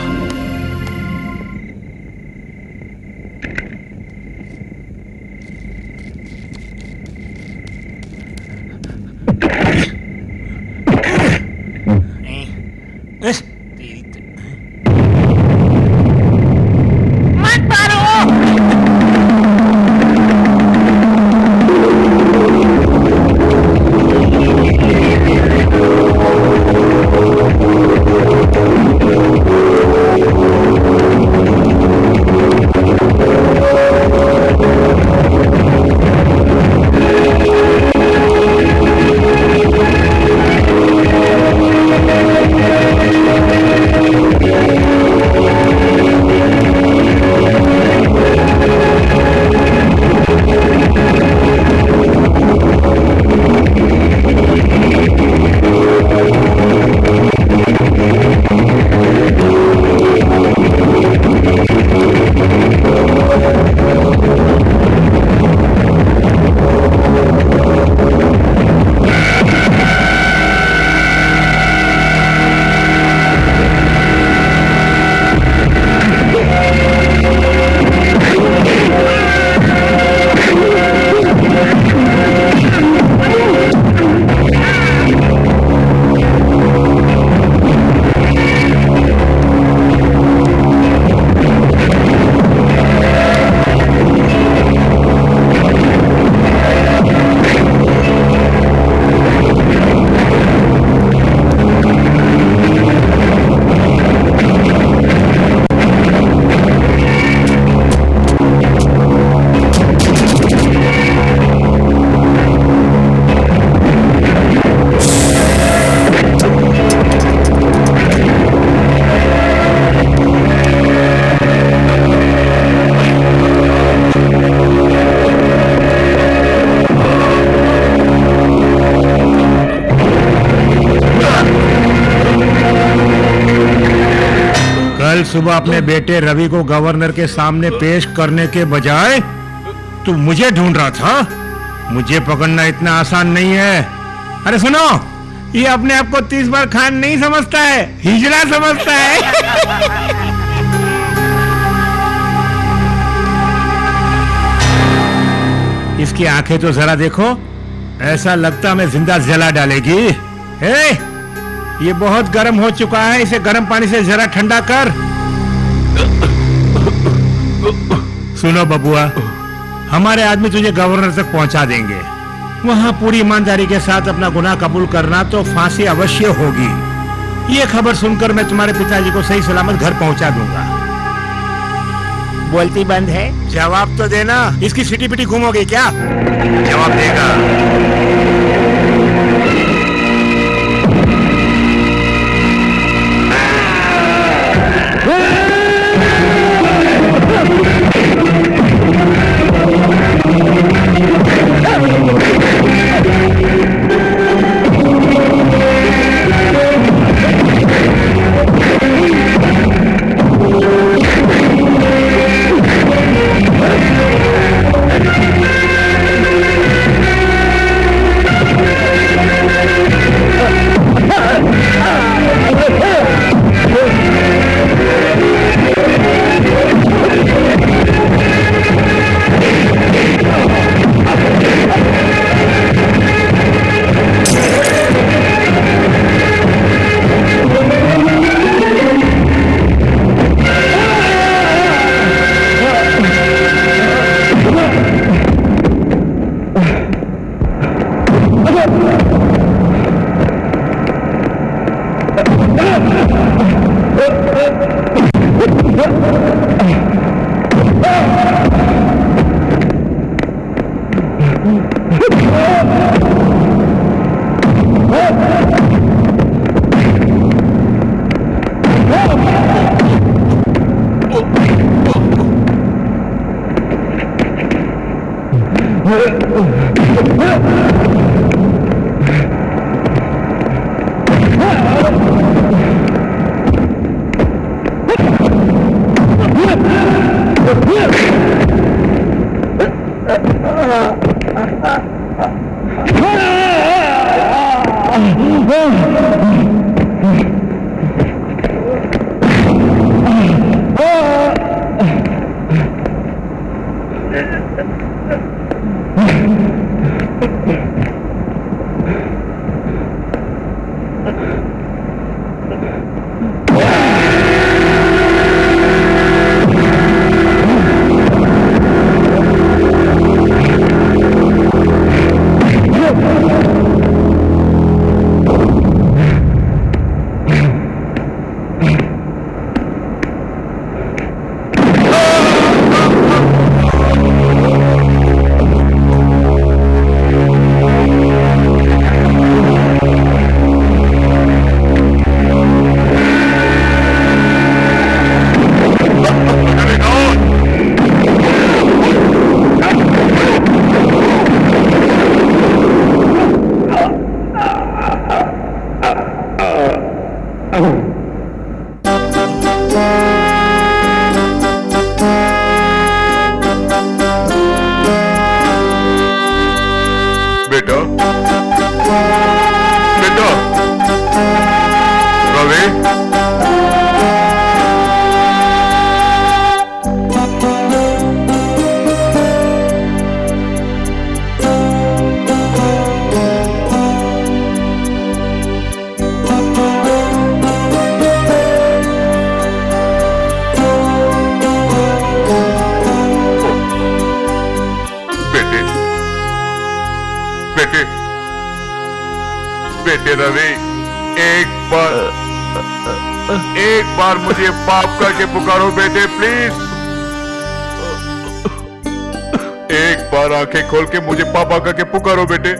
सुबह अपने बेटे रवि को गवर्नर के सामने पेश करने के बजाय तू मुझे ढूंढ रहा था। मुझे पकड़ना इतना आसान नहीं है। अरे सुनो, ये अपने आप को 30 बार खान नहीं समझता है, हिजड़ा समझता है। इसकी आंखें तो जरा देखो, ऐसा लगता मैं जिंदा जला डालेगी। ये बहुत गर्म हो चुका है, इसे गर्म पानी से जरा ठंडा कर। सुनो बबुआ, हमारे आदमी तुझे गवर्नर तक पहुंचा देंगे। वहां पूरी ईमानदारी के साथ अपना गुनाह कबूल करना तो फांसी अवश्य होगी। ये खबर सुनकर मैं तुम्हारे पिताजी को सही सलामत घर पहुंचा दूंगा। बोलती बंद है, जवाब तो देना। इसकी सिटी पिटी गुम हो गई क्या? जवाब देगा। बेटे रवि, एक बार मुझे बाप करके पुकारो बेटे, प्लीज। एक बार आंखें खोल के मुझे पापा करके पुकारो बेटे,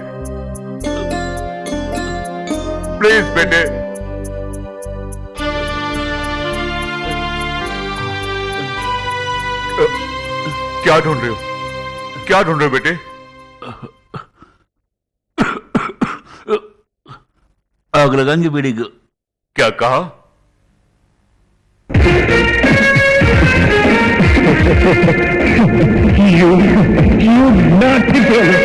प्लीज बेटे। क्या ढूंढ रहे हो? क्या ढूंढ रहे हो बेटे? आग लगाएंगे बीड़ी को। क्या कहा? You naughty girl.